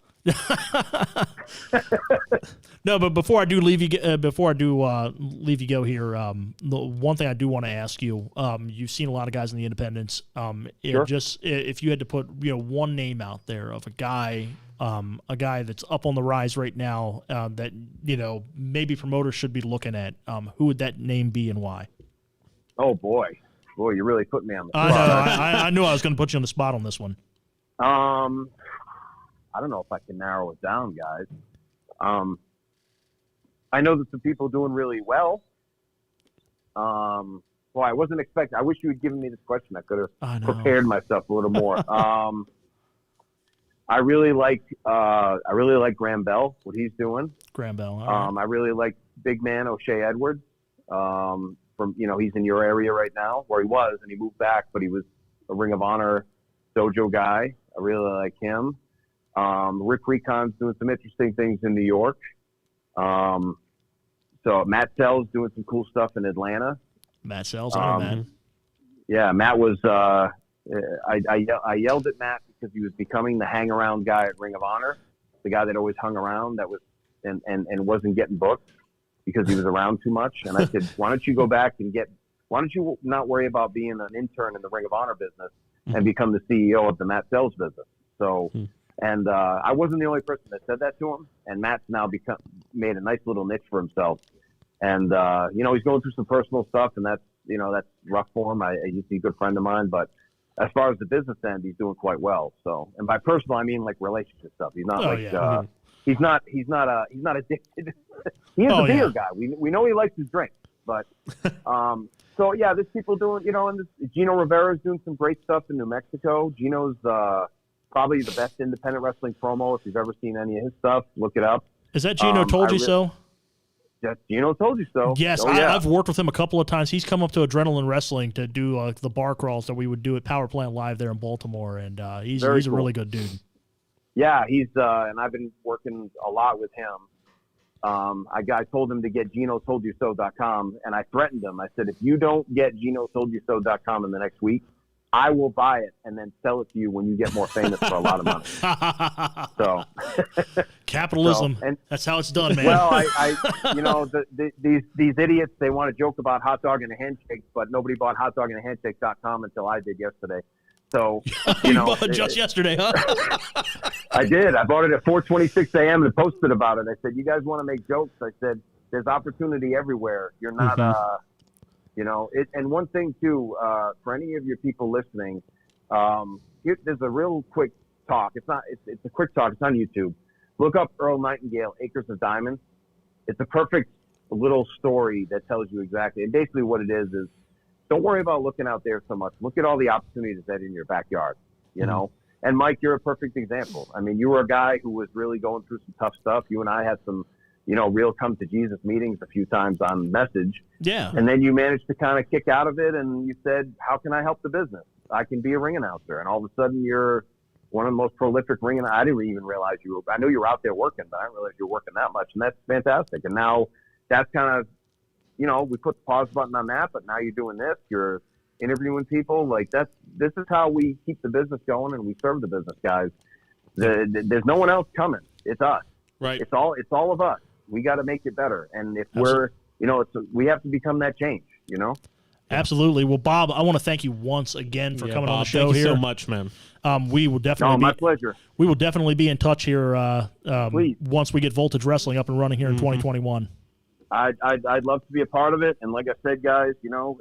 No, but before I do leave you go here, the one thing I do want to ask you, you've seen a lot of guys in the independents.
Sure.
If you had to put one name out there of a guy that's up on the rise right now, that maybe promoters should be looking at, who would that name be and why?
Oh boy, you're really putting me on the spot.
I knew I was going to put you on the spot on this one.
I don't know if I can narrow it down, guys. I know that some people are doing really well. Well, I wasn't expecting. I wish you had given me this question. I could have prepared myself a little more. I really like Graham Bell, what he's doing.
Graham Bell. Right.
I really like big man O'Shea Edwards. From he's in your area right now, where he was, and he moved back, but he was a Ring of Honor dojo guy. I really like him. Rick Recon's doing some interesting things in New York. So Matt Sell's doing some cool stuff in Atlanta.
Matt Sells. I know Matt.
Yeah, Matt was. I yelled at Matt because he was becoming the hang around guy at Ring of Honor, the guy that always hung around that was and wasn't getting booked because he was around too much. And I said, why don't you go back and why don't you not worry about being an intern in the Ring of Honor business and become the CEO of the Matt Sells business? So, and I wasn't the only person that said that to him. And Matt's now made a nice little niche for himself. And, he's going through some personal stuff, and that's rough for him. He's a good friend of mine, but as far as the business end, he's doing quite well. So, and by personal, I mean like relationship stuff. He's not he's not addicted. He is a beer guy. We know he likes his drink, but, so yeah, there's people doing, and Gino Rivera's doing some great stuff in New Mexico. Gino's, probably the best independent wrestling promo. If you've ever seen any of his stuff, look it up.
Is that Gino Told You So?
Yes, Gino Told You So.
Yes, I've worked with him a couple of times. He's come up to Adrenaline Wrestling to do the bar crawls that we would do at Power Plant Live there in Baltimore, and he's a really good dude. Yeah,
he's and I've been working a lot with him. I told him to get GinoToldYouSo.com, and I threatened him. I said, if you don't get GinoToldYouSo.com in the next week, I will buy it and then sell it to you when you get more famous for a lot of money. So
capitalism. That's how it's done, man.
Well, these idiots, they want to joke about hot dog and a handshake, but nobody bought hotdogandhandshake.com until I did yesterday. So,
you bought it just yesterday, huh?
I did. I bought it at 4:26 a.m. and posted about it. I said, you guys want to make jokes? I said, there's opportunity everywhere. You're not, and one thing too, for any of your people listening, there's a real quick talk. It's a quick talk. It's on YouTube. Look up Earl Nightingale, Acres of Diamonds. It's a perfect little story that tells you exactly. And basically what it is don't worry about looking out there so much. Look at all the opportunities that are in your backyard, know? And Mike, you're a perfect example. I mean, you were a guy who was really going through some tough stuff. You and I had some, real come to Jesus meetings a few times on message.
Yeah.
And then you managed to kind of kick out of it and you said, how can I help the business? I can be a ring announcer. And all of a sudden you're one of the most prolific ring announcers. I didn't even realize I knew you were out there working, but I didn't realize you were working that much. And that's fantastic. And now that's kind of, we put the pause button on that, but now you're doing this, you're interviewing people. Like this is how we keep the business going and we serve the business guys. There's no one else coming. It's us.
Right.
It's all of us. We got to make it better. And if we have to become that change,
Absolutely. Well, Bob, I want to thank you once again for coming on the show.
Thank
you
so much, man.
We will definitely.
My pleasure.
We will definitely be in touch here once we get Voltage Wrestling up and running here in 2021.
I'd love to be a part of it. And like I said, guys,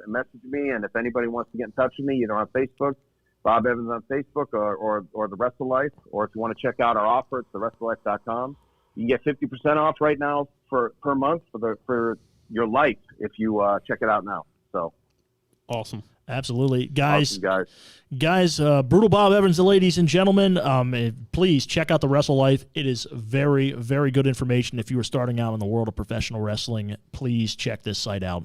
message me. And if anybody wants to get in touch with me, on Facebook, Bob Evans on Facebook or the Wrestle Life. Or if you want to check out our offer, it's thewrestlelife.com. You can get 50% off right now per month for your life if you check it out now. So
awesome.
Absolutely. Guys,
awesome,
Brutal Bob Evans, ladies and gentlemen, please check out the Wrestle Life. It is very, very good information. If you are starting out in the world of professional wrestling, please check this site out.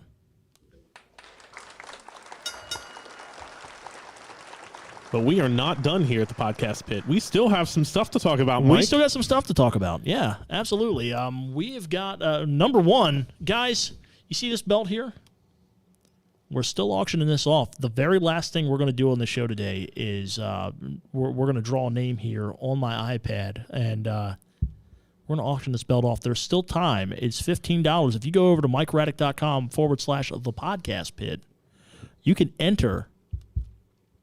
But we are not done here at the Podcast Pit. We still have some stuff to talk about, Mike.
We still got some stuff to talk about. Yeah, absolutely. We have got, number one, guys, you see this belt here? We're still auctioning this off. The very last thing we're going to do on the show today is we're going to draw a name here on my iPad, and we're going to auction this belt off. There's still time. It's $15. If you go over to MikeRaddick.com/the podcast pit, you can enter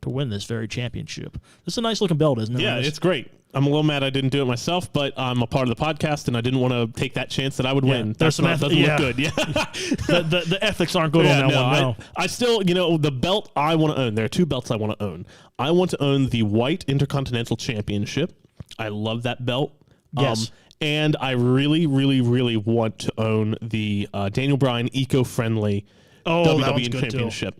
to win this very championship. This is a nice looking belt, isn't it?
Yeah, it's great. I'm a little mad I didn't do it myself, but I'm a part of the podcast, and I didn't want to take that chance that I would win.
There's some
doesn't look good. Yeah,
the ethics aren't good on that one. No,
I still, the belt I want to own. There are two belts I want to own. I want to own the White Intercontinental Championship. I love that belt.
Yes.
And I really, really, really want to own the Daniel Bryan eco-friendly WWE Championship.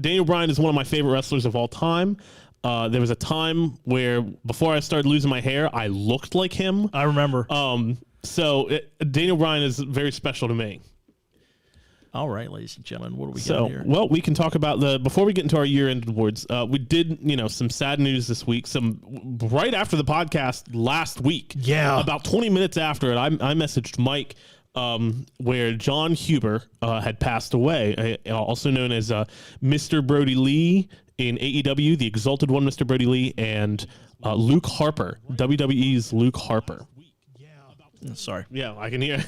Daniel Bryan is one of my favorite wrestlers of all time. There was a time where before I started losing my hair, I looked like him.
I remember.
Daniel Bryan is very special to me.
All right, ladies and gentlemen, what do we got here?
Well, we can talk about before we get into our year-end awards, we did, some sad news this week, right after the podcast last week.
Yeah.
About 20 minutes after it, I messaged Mike where John Huber had passed away, also known as Mr. Brody Lee in AEW, the Exalted One, Mr. Brody Lee, and Luke Harper, WWE's Luke Harper.
Sorry.
Yeah, I can hear.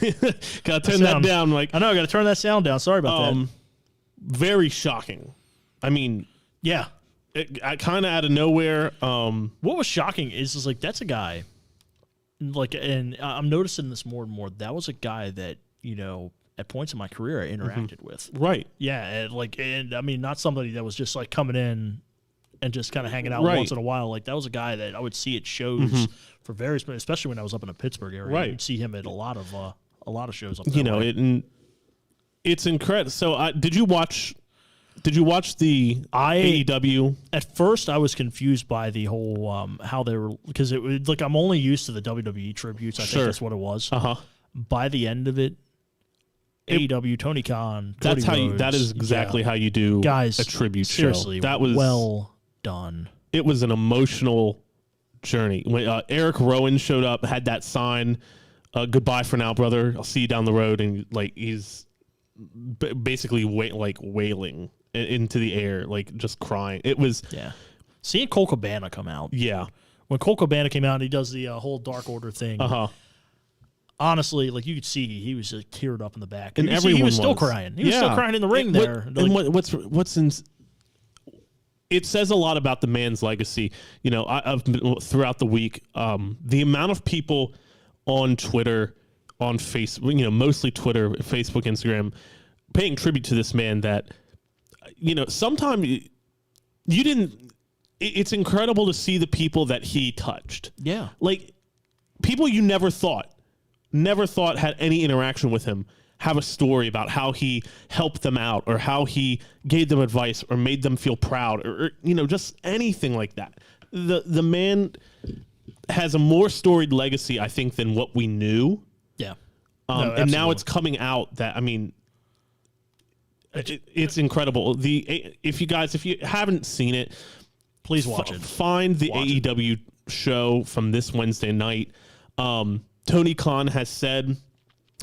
Gotta turn that down.
I know, I gotta turn that sound down. Sorry about that.
Very shocking. I mean,
yeah.
I kind of out of nowhere.
What was shocking is like, that's a guy, like, and I'm noticing this more and more. That was a guy that, at points in my career I interacted with.
Right.
Yeah, and I mean, not somebody that was just like coming in and just kind of hanging out once in a while. Like, that was a guy that I would see at shows for various, especially when I was up in the Pittsburgh area.
Right.
You'd see him at a lot of shows up there.
It's incredible. So, did you watch the AEW?
At first, I was confused by the whole how they were, because it was like, I'm only used to the WWE tributes. I think that's what it was. By the end of it, AEW, Tony Khan,
that's
Cody
how
Rhodes,
that is exactly how you do
guys,
a tribute
seriously,
show. That was
well done.
It was an emotional journey. When Eric Rowan showed up, had that sign, "Goodbye for now, brother. I'll see you down the road," and like he's basically wailing into the air, like just crying. It was
seeing Colt Cabana come out.
Yeah,
when Colt Cabana came out and he does the whole Dark Order thing. Honestly, like, you could see he was like teared up in the back,
and
he was still crying. He was still crying in the ring there.
It says a lot about the man's legacy. Throughout the week, the amount of people on Twitter, on Facebook, mostly Twitter, Facebook, Instagram, paying tribute to this man that, sometimes you didn't. It's incredible to see the people that he touched.
Yeah,
like people you never thought had any interaction with him have a story about how he helped them out, or how he gave them advice, or made them feel proud, or just anything like that. The man has a more storied legacy, I think, than what we knew.
Yeah.
And now it's coming out that, I mean, it's incredible. If you haven't seen it,
please watch it.
Find the AEW show from this Wednesday night. Tony Khan has said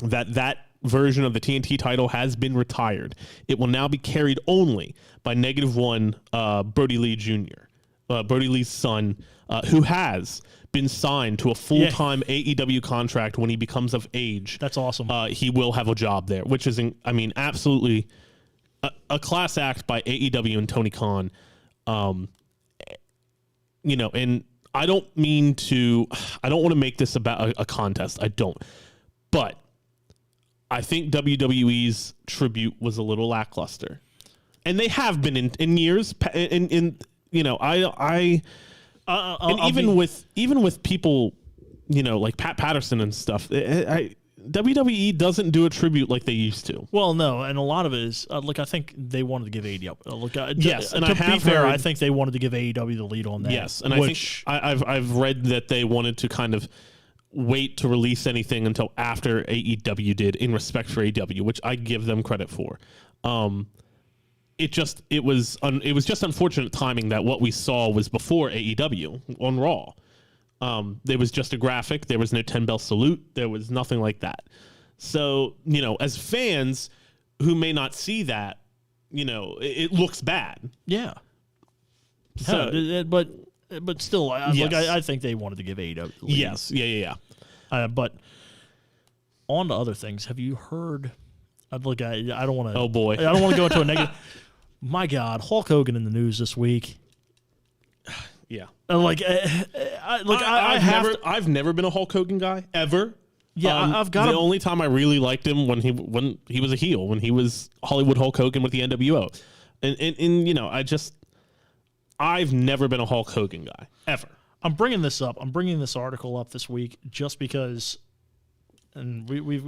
that version of the TNT title has been retired. It will now be carried only by -1 Brody Lee Jr., Brody Lee's son, who has been signed to a full-time AEW contract when he becomes of age.
That's awesome.
He will have a job there, which is, absolutely a class act by AEW and Tony Khan. And I don't want to make this about a contest. I don't. But I think WWE's tribute was a little lackluster. And they have been in years. Even with people, like Pat Patterson and stuff, WWE doesn't do a tribute like they used to.
Well, no, and a lot of it is I think they wanted to give AEW.
Yes, and
to be fair, I think they wanted to give AEW the lead on that.
Yes, and I think I've read that they wanted to kind of wait to release anything until after AEW did, in respect for AEW, which I give them credit for. It was just unfortunate timing that what we saw was before AEW on Raw. There was just a graphic. There was no 10-bell salute. There was nothing like that. So, as fans who may not see that, it looks bad.
Yeah.
So,
but still, I think they wanted to give AEW the lead.
Yes. Yeah.
But on to other things. Have you heard? I don't want to.
Oh boy.
I don't want to go into a negative. My God, Hulk Hogan in the news this week.
Yeah.
I've
never been a Hulk Hogan guy ever.
Yeah, I've got
the only time I really liked him when he was a heel, when he was Hollywood Hulk Hogan with the NWO, and I've never been a Hulk Hogan guy ever.
I'm bringing this up. I'm bringing this article up this week just because, and we've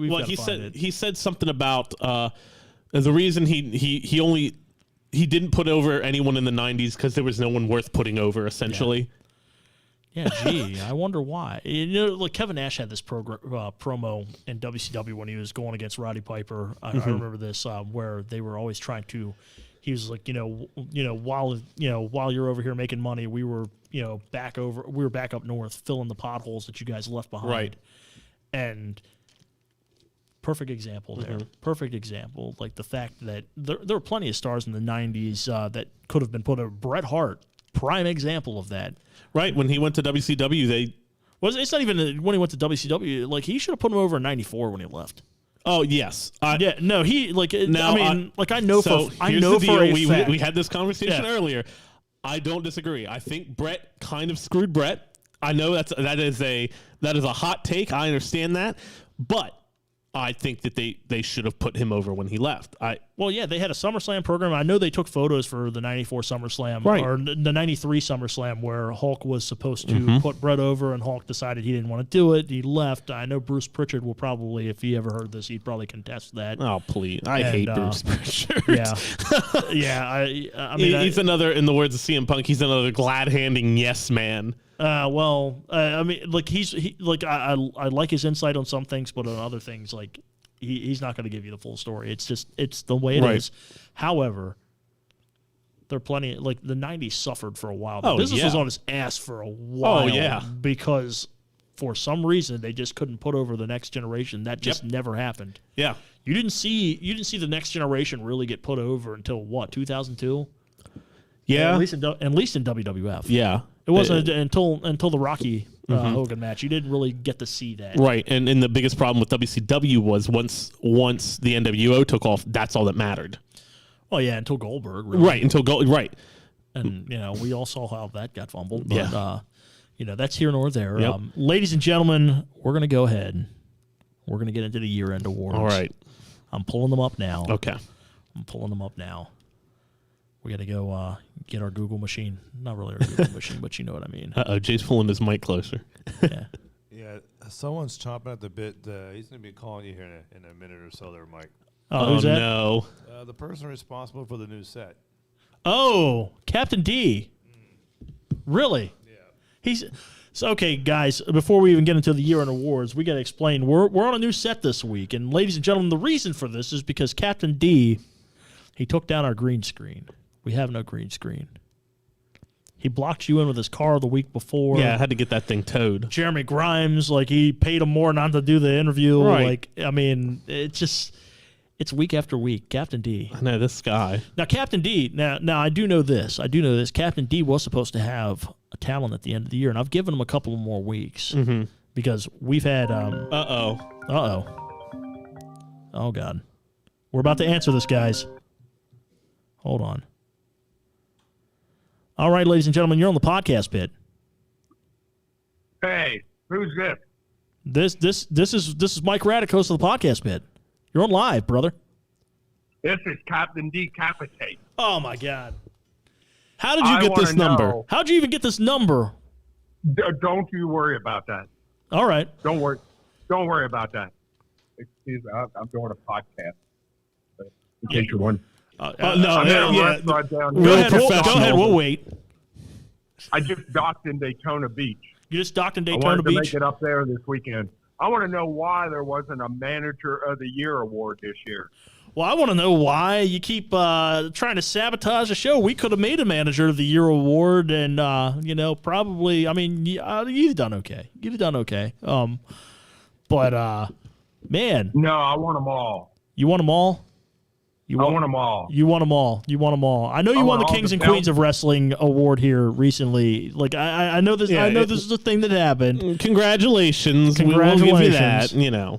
he said something about the reason he didn't put over anyone in the 90s because there was no one worth putting over, essentially.
Yeah, gee, I wonder why. Kevin Nash had this promo in WCW when he was going against Roddy Piper. I remember this, where they were always trying to. He was like, while you're over here making money, we were back up north filling the potholes that you guys left behind.
Right.
And Perfect example there. Perfect example. Like the fact that there were plenty of stars in the 90s that could have been put over. Bret Hart, prime example of that.
Right. When he went to WCW,
it's not even when he went to WCW. Like, he should have put him over in 94 when he left.
Oh, yes.
Yeah, no, he, like,
now,
I know
so
for a fact.
We had this conversation earlier. I don't disagree. I think Bret kind of screwed Bret. I know that is a hot take. I understand that. But I think that they should have put him over when he left.
Well, yeah, they had a SummerSlam program. I know they took photos for the 94 SummerSlam or the 93 SummerSlam where Hulk was supposed to put Bret over, and Hulk decided he didn't want to do it. He left. I know Bruce Pritchard will probably, if he ever heard this, he'd probably contest that.
Oh, please. I hate Bruce Pritchard.
Yeah. Yeah. I mean,
he's another, in the words of CM Punk, he's another glad-handing yes man.
I mean, like I like his insight on some things, but on other things, like he's not going to give you the full story. It's the way it is. However, there are plenty. Like the '90s suffered for a while. The business was on its ass for a while.
Oh yeah,
because for some reason they just couldn't put over the next generation. That just never happened.
Yeah,
you didn't see the next generation really get put over until what, 2002?
Yeah,
at least in WWF.
Yeah.
It wasn't until the Rocky Hogan match. You didn't really get to see that.
Right, and the biggest problem with WCW was once the NWO took off, that's all that mattered.
Well, yeah, until Goldberg. Really.
Right, until Right.
And, we all saw how that got fumbled. But, that's here nor there. Yep. Ladies and gentlemen, we're going to go ahead. We're going to get into the year-end awards.
All right.
I'm pulling them up now.
Okay.
I'm pulling them up now. We got to go get our Google machine. Not really our Google machine, but you know what I mean.
Jay's pulling his mic closer.
Yeah.
Yeah, someone's chomping at the bit. He's going to be calling you here in a minute or so there, Mike.
Oh, who's that?
No.
The person responsible for the new set.
Oh, Captain D. Really? Yeah. So, okay, guys, before we even get into the year-end awards, we got to explain. We're on a new set this week, and ladies and gentlemen, the reason for this is because Captain D, he took down our green screen. We have no green screen. He blocked you in with his car the week before.
Yeah, I had to get that thing towed.
Jeremy Grimes, he paid him more not to do the interview.
Right.
It's week after week. Captain D.
I know, this guy.
Now, Captain D, now I do know this. Captain D was supposed to have a talent at the end of the year, and I've given him a couple more weeks because we've had...
Uh-oh.
Oh, God. We're about to answer this, guys. Hold on. All right, ladies and gentlemen, you're on the podcast bit.
Hey, who's this?
This is Mike Raddick, host of the podcast bit. You're on live, brother.
This is Captain Decapitate.
Oh my God! How did you get this number? How'd you even get this number?
Don't you worry about that.
All right.
Don't worry about that. Excuse me, I'm doing a podcast. In case you're wondering.
No, yeah.
Go
ahead. We'll wait.
I just docked in Daytona Beach.
You just docked in
I
Daytona
wanted to
Beach?
make it up there this weekend. I want to know why there wasn't a Manager of the Year award this year.
Well, I want to know why you keep trying to sabotage the show. We could have made a Manager of the Year award, and probably. I mean, you've done okay. Man.
No, I want them all.
You want them all?
I want them all.
You want them all. I know you won the Kings and Queens of Wrestling award here recently. Like I know this. Yeah, I know this is a thing that happened.
Congratulations. We will give you that. Man,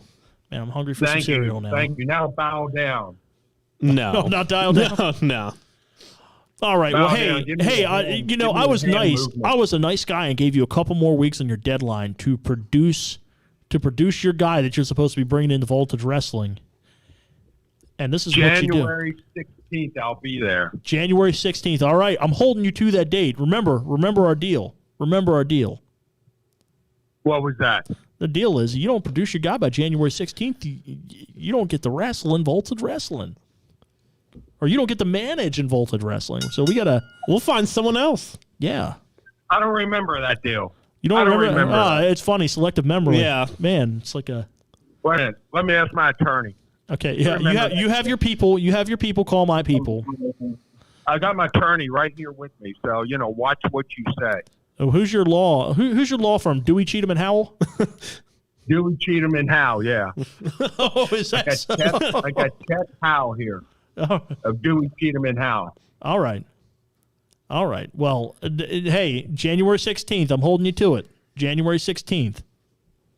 I'm hungry for some cereal now.
Thank you. Now bow down.
No,
not dial down.
No.
All right. Well, hey. I was nice. Movement. I was a nice guy and gave you a couple more weeks on your deadline to produce your guy that you're supposed to be bringing into Voltage Wrestling. And this is what you do.
January 16th, I'll be there.
January 16th. All right. I'm holding you to that date. Remember our deal. What
was that?
The deal is you don't produce your guy by January 16th, you don't get to wrestle in Voltage Wrestling. Or you don't get to manage in Voltage Wrestling. So we'll find someone else. Yeah.
I don't remember that deal.
You don't remember? It's funny. Selective memory.
Yeah.
Man, it's like a...
Wait a minute. Let me ask my attorney.
Okay, yeah, you have your people. You have your people call my people.
I got my attorney right here with me, so watch what you say.
Oh, who's your law? Who's your law firm? Dewey, Cheatham, and Howell.
Dewey, Cheatham, and Howe. Yeah,
Oh, is that so?
I got Chet Howe here of Dewey, Cheatham, and Howe.
All right. All right. Well, hey, January 16th, I'm holding you to it. January 16th.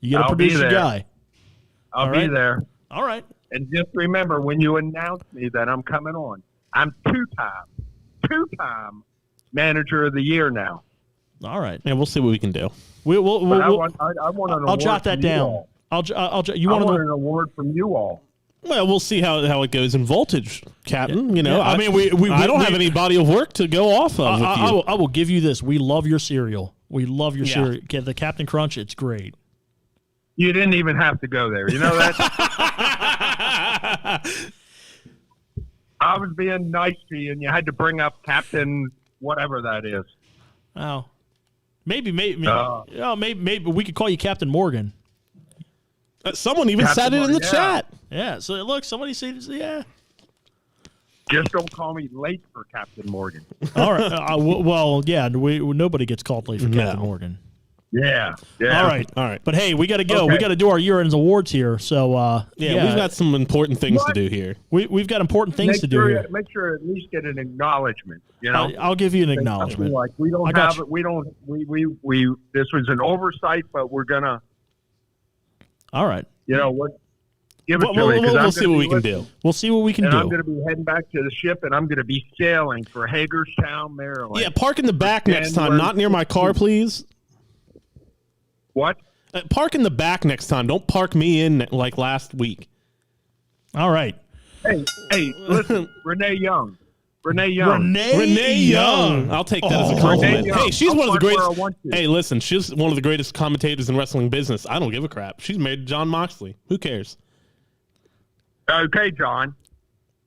You got to
I'll be
produce your
there.
guy.
I'll
All
be
right.
there.
All right.
And just remember, when you announce me that I'm coming on, I'm two-time manager of the year now.
All right.
And we'll see what we can do.
We'll,
But I want an
I'll
award
jot that
from you
down.
all.
You
I
want
want
to
an award from you all.
Well, we'll see how it goes in Voltage, Captain. You know,
Yeah, I mean, we
I don't have any body of work to go off of with you.
I will give you this. We love your cereal. We love your
Yeah.
cereal. The Captain Crunch, it's great.
You didn't even have to go there. You know that? I was being nice to you, and you had to bring up Captain whatever that is.
Oh, maybe we could call you Captain Morgan.
Someone even
Captain
said it in the
Morgan, yeah.
chat.
Yeah. So look, somebody says, yeah.
Just don't call me late for Captain Morgan.
All right. Well, yeah. Nobody gets called late for Captain Morgan.
Yeah.
All right. But hey, we got to go. We
Okay.
got to do our year-end awards here. So
Yeah, we've got some important things to do here.
we've got important things to do here.
Make sure at least get an acknowledgement. You know,
I'll give you an
Say something
acknowledgement.
like we
I
don't
got
have
you.
it. We don't. We. This was an oversight, but we're gonna.
All right.
You know what? Give it
We'll,
to me. 'cause I'm
we'll see
gonna
what
be
we can
listening.
do.
We'll see what we can
And I'm
do.
going to be heading back to the ship, and I'm going to be sailing for Hagerstown, Maryland.
Yeah, park in the back next time,
January
not near my car, please.
What?
Park in the back next time. Don't park me in like last week.
All right.
Hey, listen, Renee Young. Renee Young.
Renee Young. I'll take that as a compliment.
Renee Young.
Hey, she's
I'll
one of the
park where
greatest.
I want to.
Hey, listen, she's one of the greatest commentators in wrestling business. I don't give a crap. She's married to John Moxley. Who cares?
Okay, John.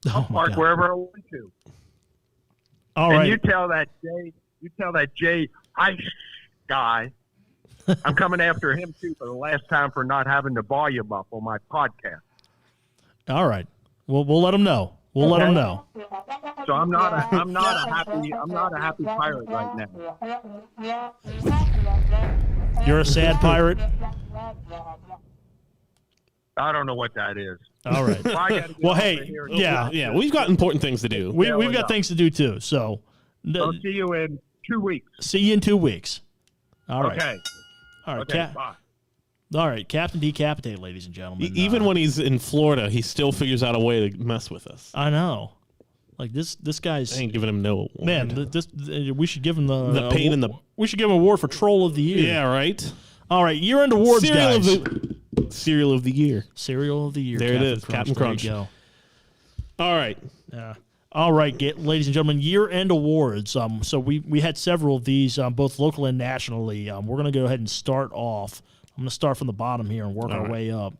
Oh, my
Park
God.
wherever I want to.
All
And
right.
you tell that Jay Ice guy, I'm coming after him too for the last time for not having the volume up on my podcast.
All right. We'll let them know. We'll let them know.
So I'm not a happy pirate right now.
You're a sad pirate.
I don't know what that is.
All right.
Well, I gotta get
Well,
over
hey,
here.
yeah.
We've got important things to do.
We've
we
got
go.
things to do too. So
I'll see you in 2 weeks.
see you in 2 weeks. All right.
Okay.
All right.
Okay. Bye.
All right. Captain Decapitate, ladies and gentlemen.
Even when he's in Florida, he still figures out a way to mess with us.
I know, like this guy's
I ain't giving him no award.
man. We should give him the
pain in the-
We should give him an award for Troll of the Year.
Yeah, right.
All right. Year-end awards,
Cereal
guys.
Cereal of the year.
Cereal of the Year.
There it is, Captain Crunch.
There you go.
All right.
All right, ladies and gentlemen, year-end awards. So we had several of these, both local and nationally. We're going to go ahead and start off. I'm going to start from the bottom here and work our way up.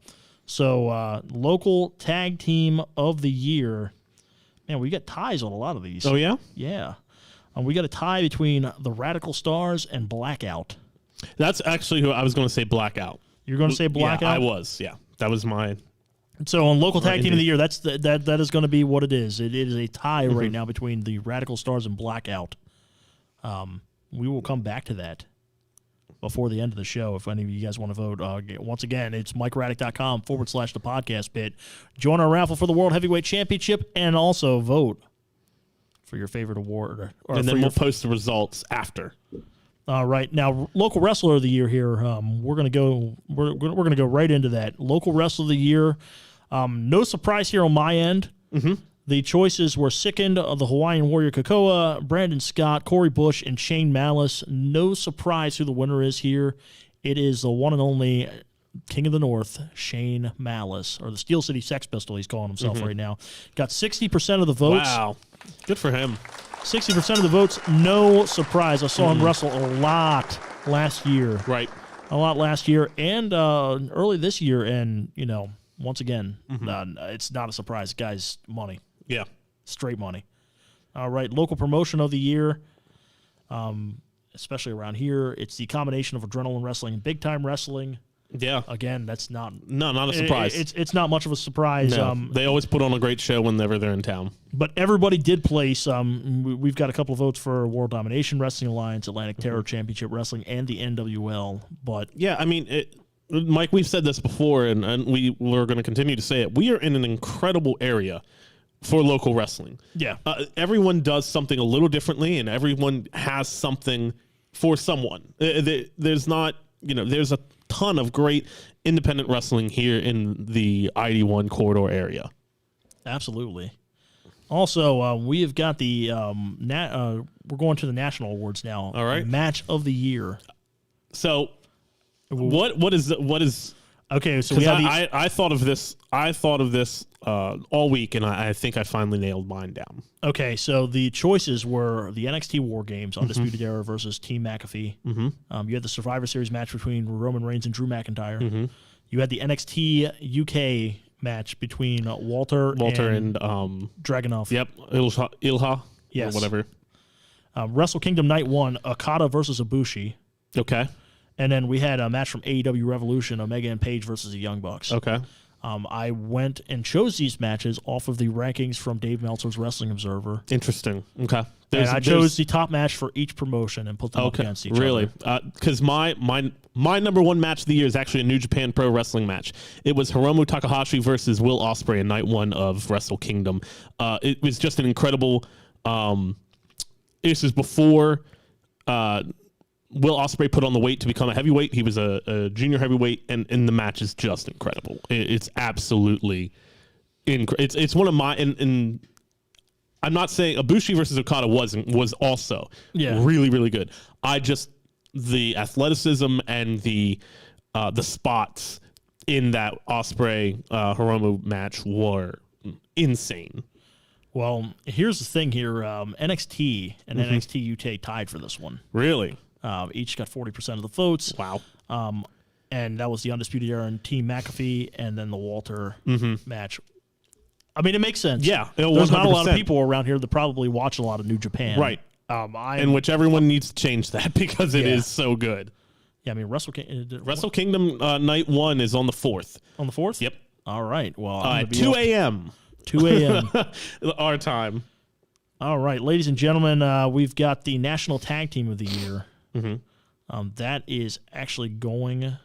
So local tag team of the year. Man, we got ties on a lot of these.
Oh, yeah?
Yeah. We got a tie between the Radical Stars and Blackout.
That's actually who I was going to say Blackout.
You're going to say Blackout?
Yeah, I was. Yeah. That was my.
So on local tag team of the
indeed.
year, that is going to be what it is. It is a tie right now between the Radical Stars and Blackout. We will come back to that before the end of the show. If any of you guys want to vote, once again, it's MikeRaddick.com/the podcast bit. Join our raffle for the World Heavyweight Championship and also vote for your favorite award.
And then we'll post the results after.
All right, now local wrestler of the year here. We're gonna go. We're gonna go right into that. Local wrestler of the year. No surprise here on my end. Mm-hmm. The choices were Sickened, the Hawaiian Warrior Kakoa, Brandon Scott, Corey Bush, and Shane Malice. No surprise who the winner is here. It is the one and only King of the North, Shane Malice, or the Steel City Sex Pistol. He's calling himself right now. Got 60% of the votes.
Wow. Good for him.
60% of the votes, no surprise. I saw him wrestle a lot last year.
Right.
A lot last year and early this year. And, once again, it's not a surprise. Guy's money.
Yeah.
Straight money. All right, local promotion of the year, especially around here, it's the combination of Adrenaline Wrestling and Big Time Wrestling.
Yeah.
Again, that's not
Not a surprise.
It's not much of a surprise.
No, they always put on a great show whenever they're in town.
But everybody did place. We've got a couple of votes for World Domination Wrestling Alliance, Atlantic Terror Championship Wrestling, and the NWL. But
Yeah, I mean, Mike, we've said this before, and we're going to continue to say it. We are in an incredible area for local wrestling.
Yeah.
Everyone does something a little differently, and everyone has something for someone. There's not, there's a ton of great independent wrestling here in the ID1 corridor area.
Absolutely. Also, we have got the we're going to the national awards now.
All right.
Match of the year.
So, what is
okay? So we have these,
I thought of this. All week, and I think I finally nailed mine down.
Okay, so the choices were the NXT War Games, Undisputed Era versus Team McAfee. You had the Survivor Series match between Roman Reigns and Drew McIntyre. You had the NXT UK match between Walter and Dragunov.
Yep, Ilha.
Yes.
Or whatever.
Wrestle Kingdom Night 1, Okada versus Ibushi.
Okay.
And then we had a match from AEW Revolution, Omega and Page versus the Young Bucks.
Okay.
I went and chose these matches off of the rankings from Dave Meltzer's Wrestling Observer.
Interesting. Okay.
And I chose the top match for each promotion and put them up against each other.
Really? Because my number one match of the year is actually a New Japan Pro Wrestling match. It was Hiromu Takahashi versus Will Ospreay in night 1 of Wrestle Kingdom. It was just an incredible... this is before... Will Ospreay put on the weight to become a heavyweight. He was a junior heavyweight, and the match is just incredible. It's absolutely incredible. It's one of my and I'm not saying Ibushi versus Okada was also really, really good. The athleticism and the spots in that Ospreay Hiromu match were insane.
Well, here's the thing here. NXT and NXT UK tied for this one.
Really?
Each got 40% of the votes.
Wow.
And that was the Undisputed Era and Team McAfee, and then the Walter match. I mean, it makes sense.
Yeah.
There's not a lot of people around here that probably watch a lot of New Japan.
Right. In which everyone needs to change that because it is so good.
Yeah, I mean, Wrestle
Kingdom night 1 is on the 4th.
On the 4th?
Yep.
All right. Well,
at 2 a.m.
2 a.m.
Our time.
All right, ladies and gentlemen, we've got the National Tag Team of the Year. That is actually going...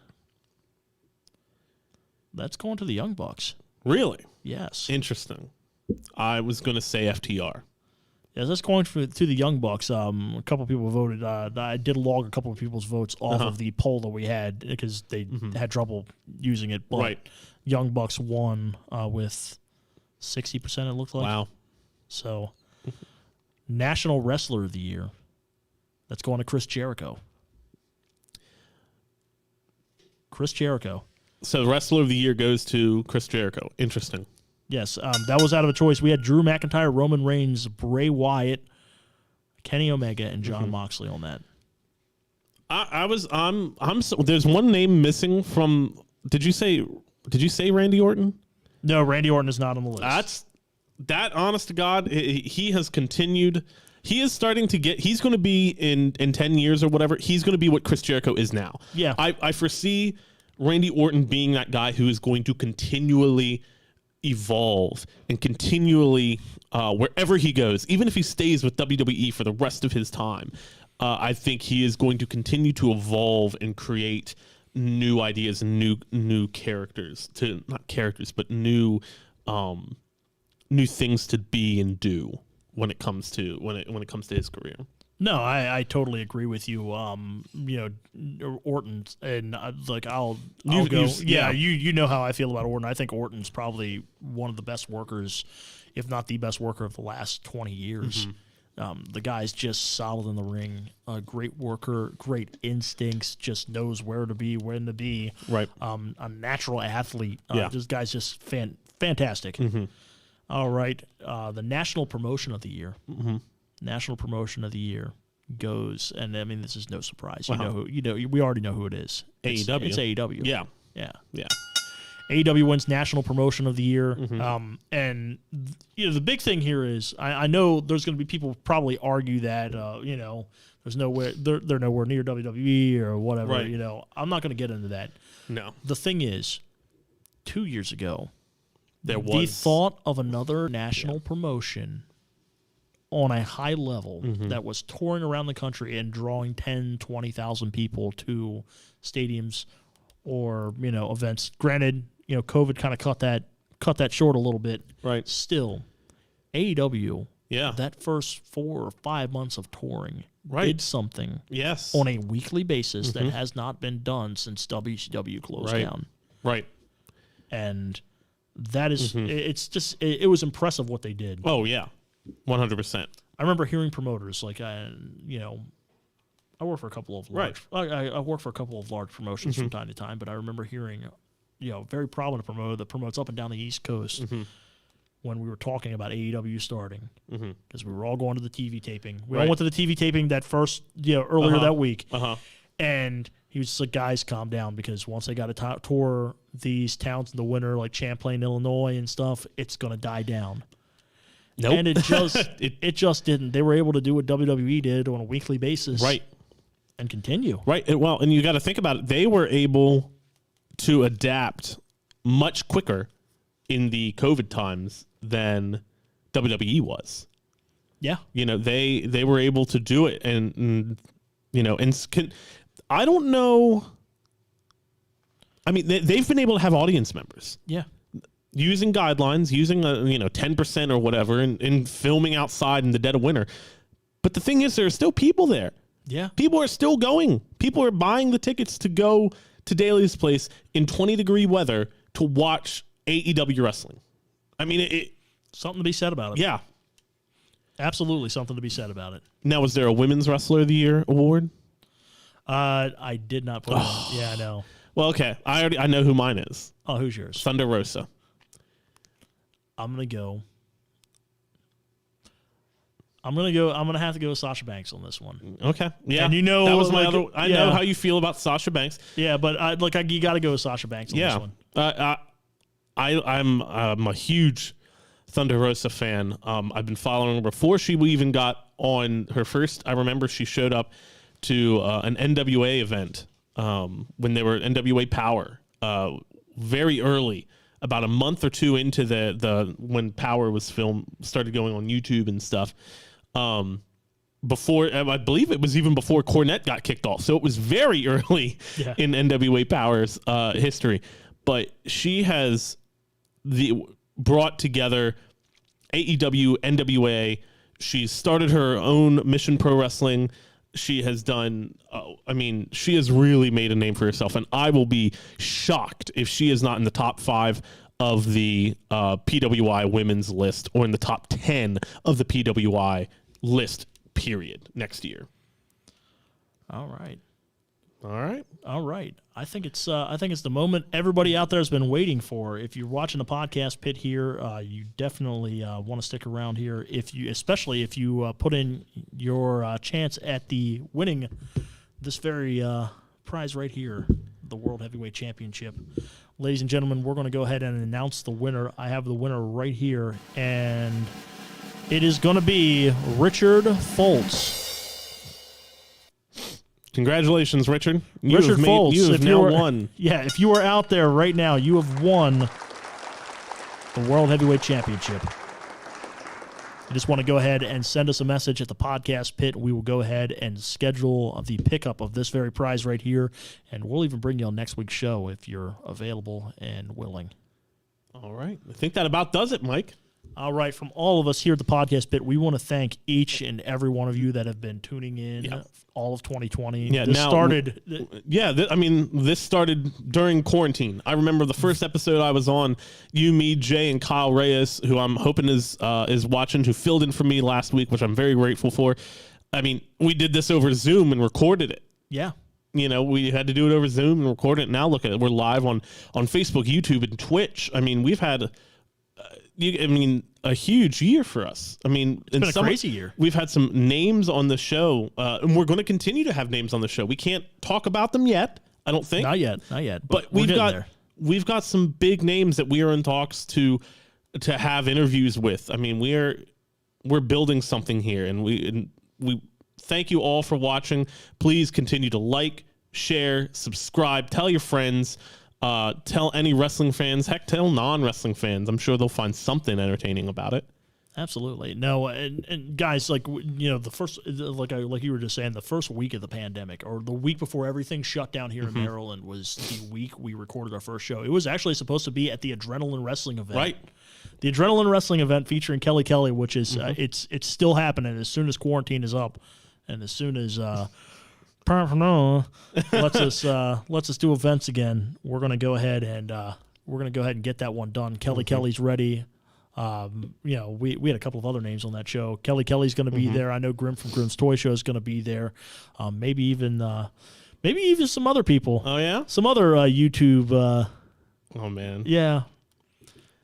That's going to the Young Bucks.
Really?
Yes.
Interesting. I was going to say FTR.
Yes, that's going to the Young Bucks. A couple of people voted. I did log a couple of people's votes off of the poll that we had because they had trouble using it. But Young Bucks won with 60%, it looked like.
Wow.
So, National Wrestler of the Year. That's going to Chris Jericho. Chris Jericho.
So, Wrestler of the Year goes to Chris Jericho. Interesting.
Yes, that was out of a choice. We had Drew McIntyre, Roman Reigns, Bray Wyatt, Kenny Omega, and Jon Moxley on that. There's one name missing from. Did you say Randy Orton? No, Randy Orton is not on the list. That honest to God, he has continued. He is starting to get. He's going to be in 10 years or whatever. He's going to be what Chris Jericho is now. Yeah, I foresee Randy Orton being that guy who is going to continually evolve and continually wherever he goes, even if he stays with WWE for the rest of his time, I think he is going to continue to evolve and create new ideas and new characters but new things to be and do when it comes to his career. No, I totally agree with you. Orton, and I'll go. You know how I feel about Orton. I think Orton's probably one of the best workers, if not the best worker of the last 20 years. The guy's just solid in the ring, a great worker, great instincts, just knows where to be, when to be. Right. A natural athlete. This guy's just fantastic. All right. The National Promotion of the Year. National Promotion of the Year goes, and I mean, this is no surprise. We already know who it is. AEW. It's AEW. Yeah. AEW wins National Promotion of the Year. And the big thing here is I know there's going to be people probably argue that there's nowhere they're nowhere near WWE or whatever. Right. I'm not going to get into that. No. The thing is, 2 years ago, the thought of another national promotion on a high level that was touring around the country and drawing 10, 20,000 people to stadiums or events. Granted, COVID kind of cut that short a little bit.
Right.
Still, AEW.
Yeah.
That first 4 or 5 months of touring
Right.
did something.
Yes.
On a weekly basis that has not been done since WCW closed down.
Right.
And that is, it was impressive what they did.
Oh yeah, 100%.
I remember hearing promoters like, I work for a couple of large, I work for a couple of large promotions from time to time, but I remember hearing, very prominent promoter that promotes up and down the East Coast when we were talking about AEW starting, because we were all going to the TV taping. We all went to the TV taping that first, earlier that week, and he was just like, guys, calm down, because once they got to tour these towns in the winter, like Champlain, Illinois and stuff, it's going to die down.
Nope.
And it just it just didn't. They were able to do what WWE did on a weekly basis.
Right.
And continue.
Right. And you got to think about it. They were able to adapt much quicker in the COVID times than WWE was.
Yeah.
They were able to do it. And I don't know. I mean, they've been able to have audience members.
Yeah.
Using guidelines, using 10% or whatever, and filming outside in the dead of winter. But the thing is, there are still people there.
Yeah.
People are still going. People are buying the tickets to go to Daily's Place in 20-degree weather to watch AEW wrestling. I mean,
something to be said about it.
Yeah.
Absolutely something to be said about it.
Now, was there a Women's Wrestler of the Year award?
I did not put it. Yeah, I know.
Well, okay. I know who mine is.
Oh, who's yours?
Thunder Rosa.
I'm going to have to go with Sasha Banks on this one.
Okay. Yeah.
And
that was my other. I know how you feel about Sasha Banks.
Yeah, but you got to go with Sasha Banks on this one.
I'm a huge Thunder Rosa fan. I've been following her before she even got on her first. I remember she showed up to an NWA event when they were NWA Power very early. About a month or two into the when Power was started going on YouTube and stuff. Before, I believe it was even before Cornette got kicked off. So it was very early in NWA Power's history. But she has brought together AEW, NWA. She's started her own Mission Pro Wrestling. She has done, she has really made a name for herself. And I will be shocked if she is not in the top 5 of the PWI women's list, or in the top 10 of the PWI list, period, next year.
All right. I think it's the moment everybody out there has been waiting for. If you're watching the podcast pit here, you definitely want to stick around here. Especially if you put in your chance at the winning this very prize right here, the World Heavyweight Championship. Ladies and gentlemen, we're going to go ahead and announce the winner. I have the winner right here, and it is going to be Richard Foltz.
Congratulations, Richard.
Richard Foltz.
You have now won.
Yeah, if you are out there right now, you have won the World Heavyweight Championship. You just want to go ahead and send us a message at the podcast pit. We will go ahead and schedule the pickup of this very prize right here, and we'll even bring you on next week's show if you're available and willing.
All right. I think that about does it, Mike.
All right. From all of us here at the podcast pit, we want to thank each and every one of you that have been tuning in all of 2020.
Yeah,
this
started during quarantine. I remember the first episode I was on, you, me, Jay, and Kyle Reyes, who I'm hoping is watching, who filled in for me last week, which I'm very grateful for. I mean, we did this over Zoom and recorded it.
Yeah.
We had to do it over Zoom and record it. Now look at it. We're live on Facebook, YouTube, and Twitch. I mean, we've had a huge year for us. I mean,
it's been a crazy year.
We've had some names on the show, and we're going to continue to have names on the show. We can't talk about them yet, I don't think.
Not yet.
But we've got some big names that we are in talks to have interviews with. I mean, we're building something here, and we thank you all for watching. Please continue to like, share, subscribe, tell your friends. Tell any wrestling fans, heck, tell non-wrestling fans. I'm sure they'll find something entertaining about it.
Absolutely. No, and guys, like, you know, the first, like you were just saying, the first week of the pandemic, or the week before everything shut down here in Maryland, was the week we recorded our first show. It was actually supposed to be at the Adrenaline Wrestling event.
Right.
The Adrenaline Wrestling event featuring Kelly Kelly, which is it's still happening as soon as quarantine is up, and as soon as lets us do events again, we're gonna go ahead and get that one done. Kelly Kelly's ready. You know, we had a couple of other names on that show. Kelly Kelly's going to be there. I know Grim from Grim's Toy Show is going to be there. Maybe even some other people.
Oh yeah,
some other YouTube.
Oh man,
yeah.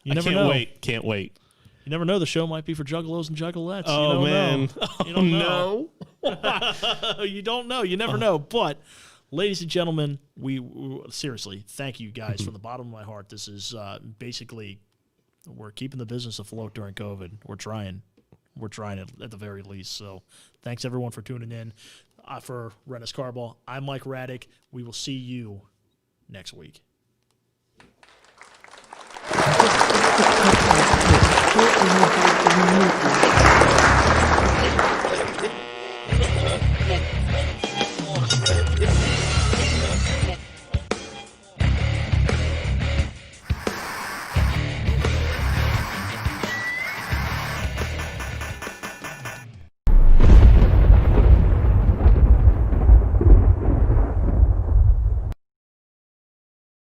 You never know.
Can't wait.
You never know. The show might be for juggalos and juggalettes.
Oh man,
you don't know. You don't know. You never know. But, ladies and gentlemen, we seriously thank you guys from the bottom of my heart. This is basically. We're keeping the business afloat during COVID. We're trying it at the very least. So thanks, everyone, for tuning in. For Rennis Carball, I'm Mike Raddick. We will see you next week.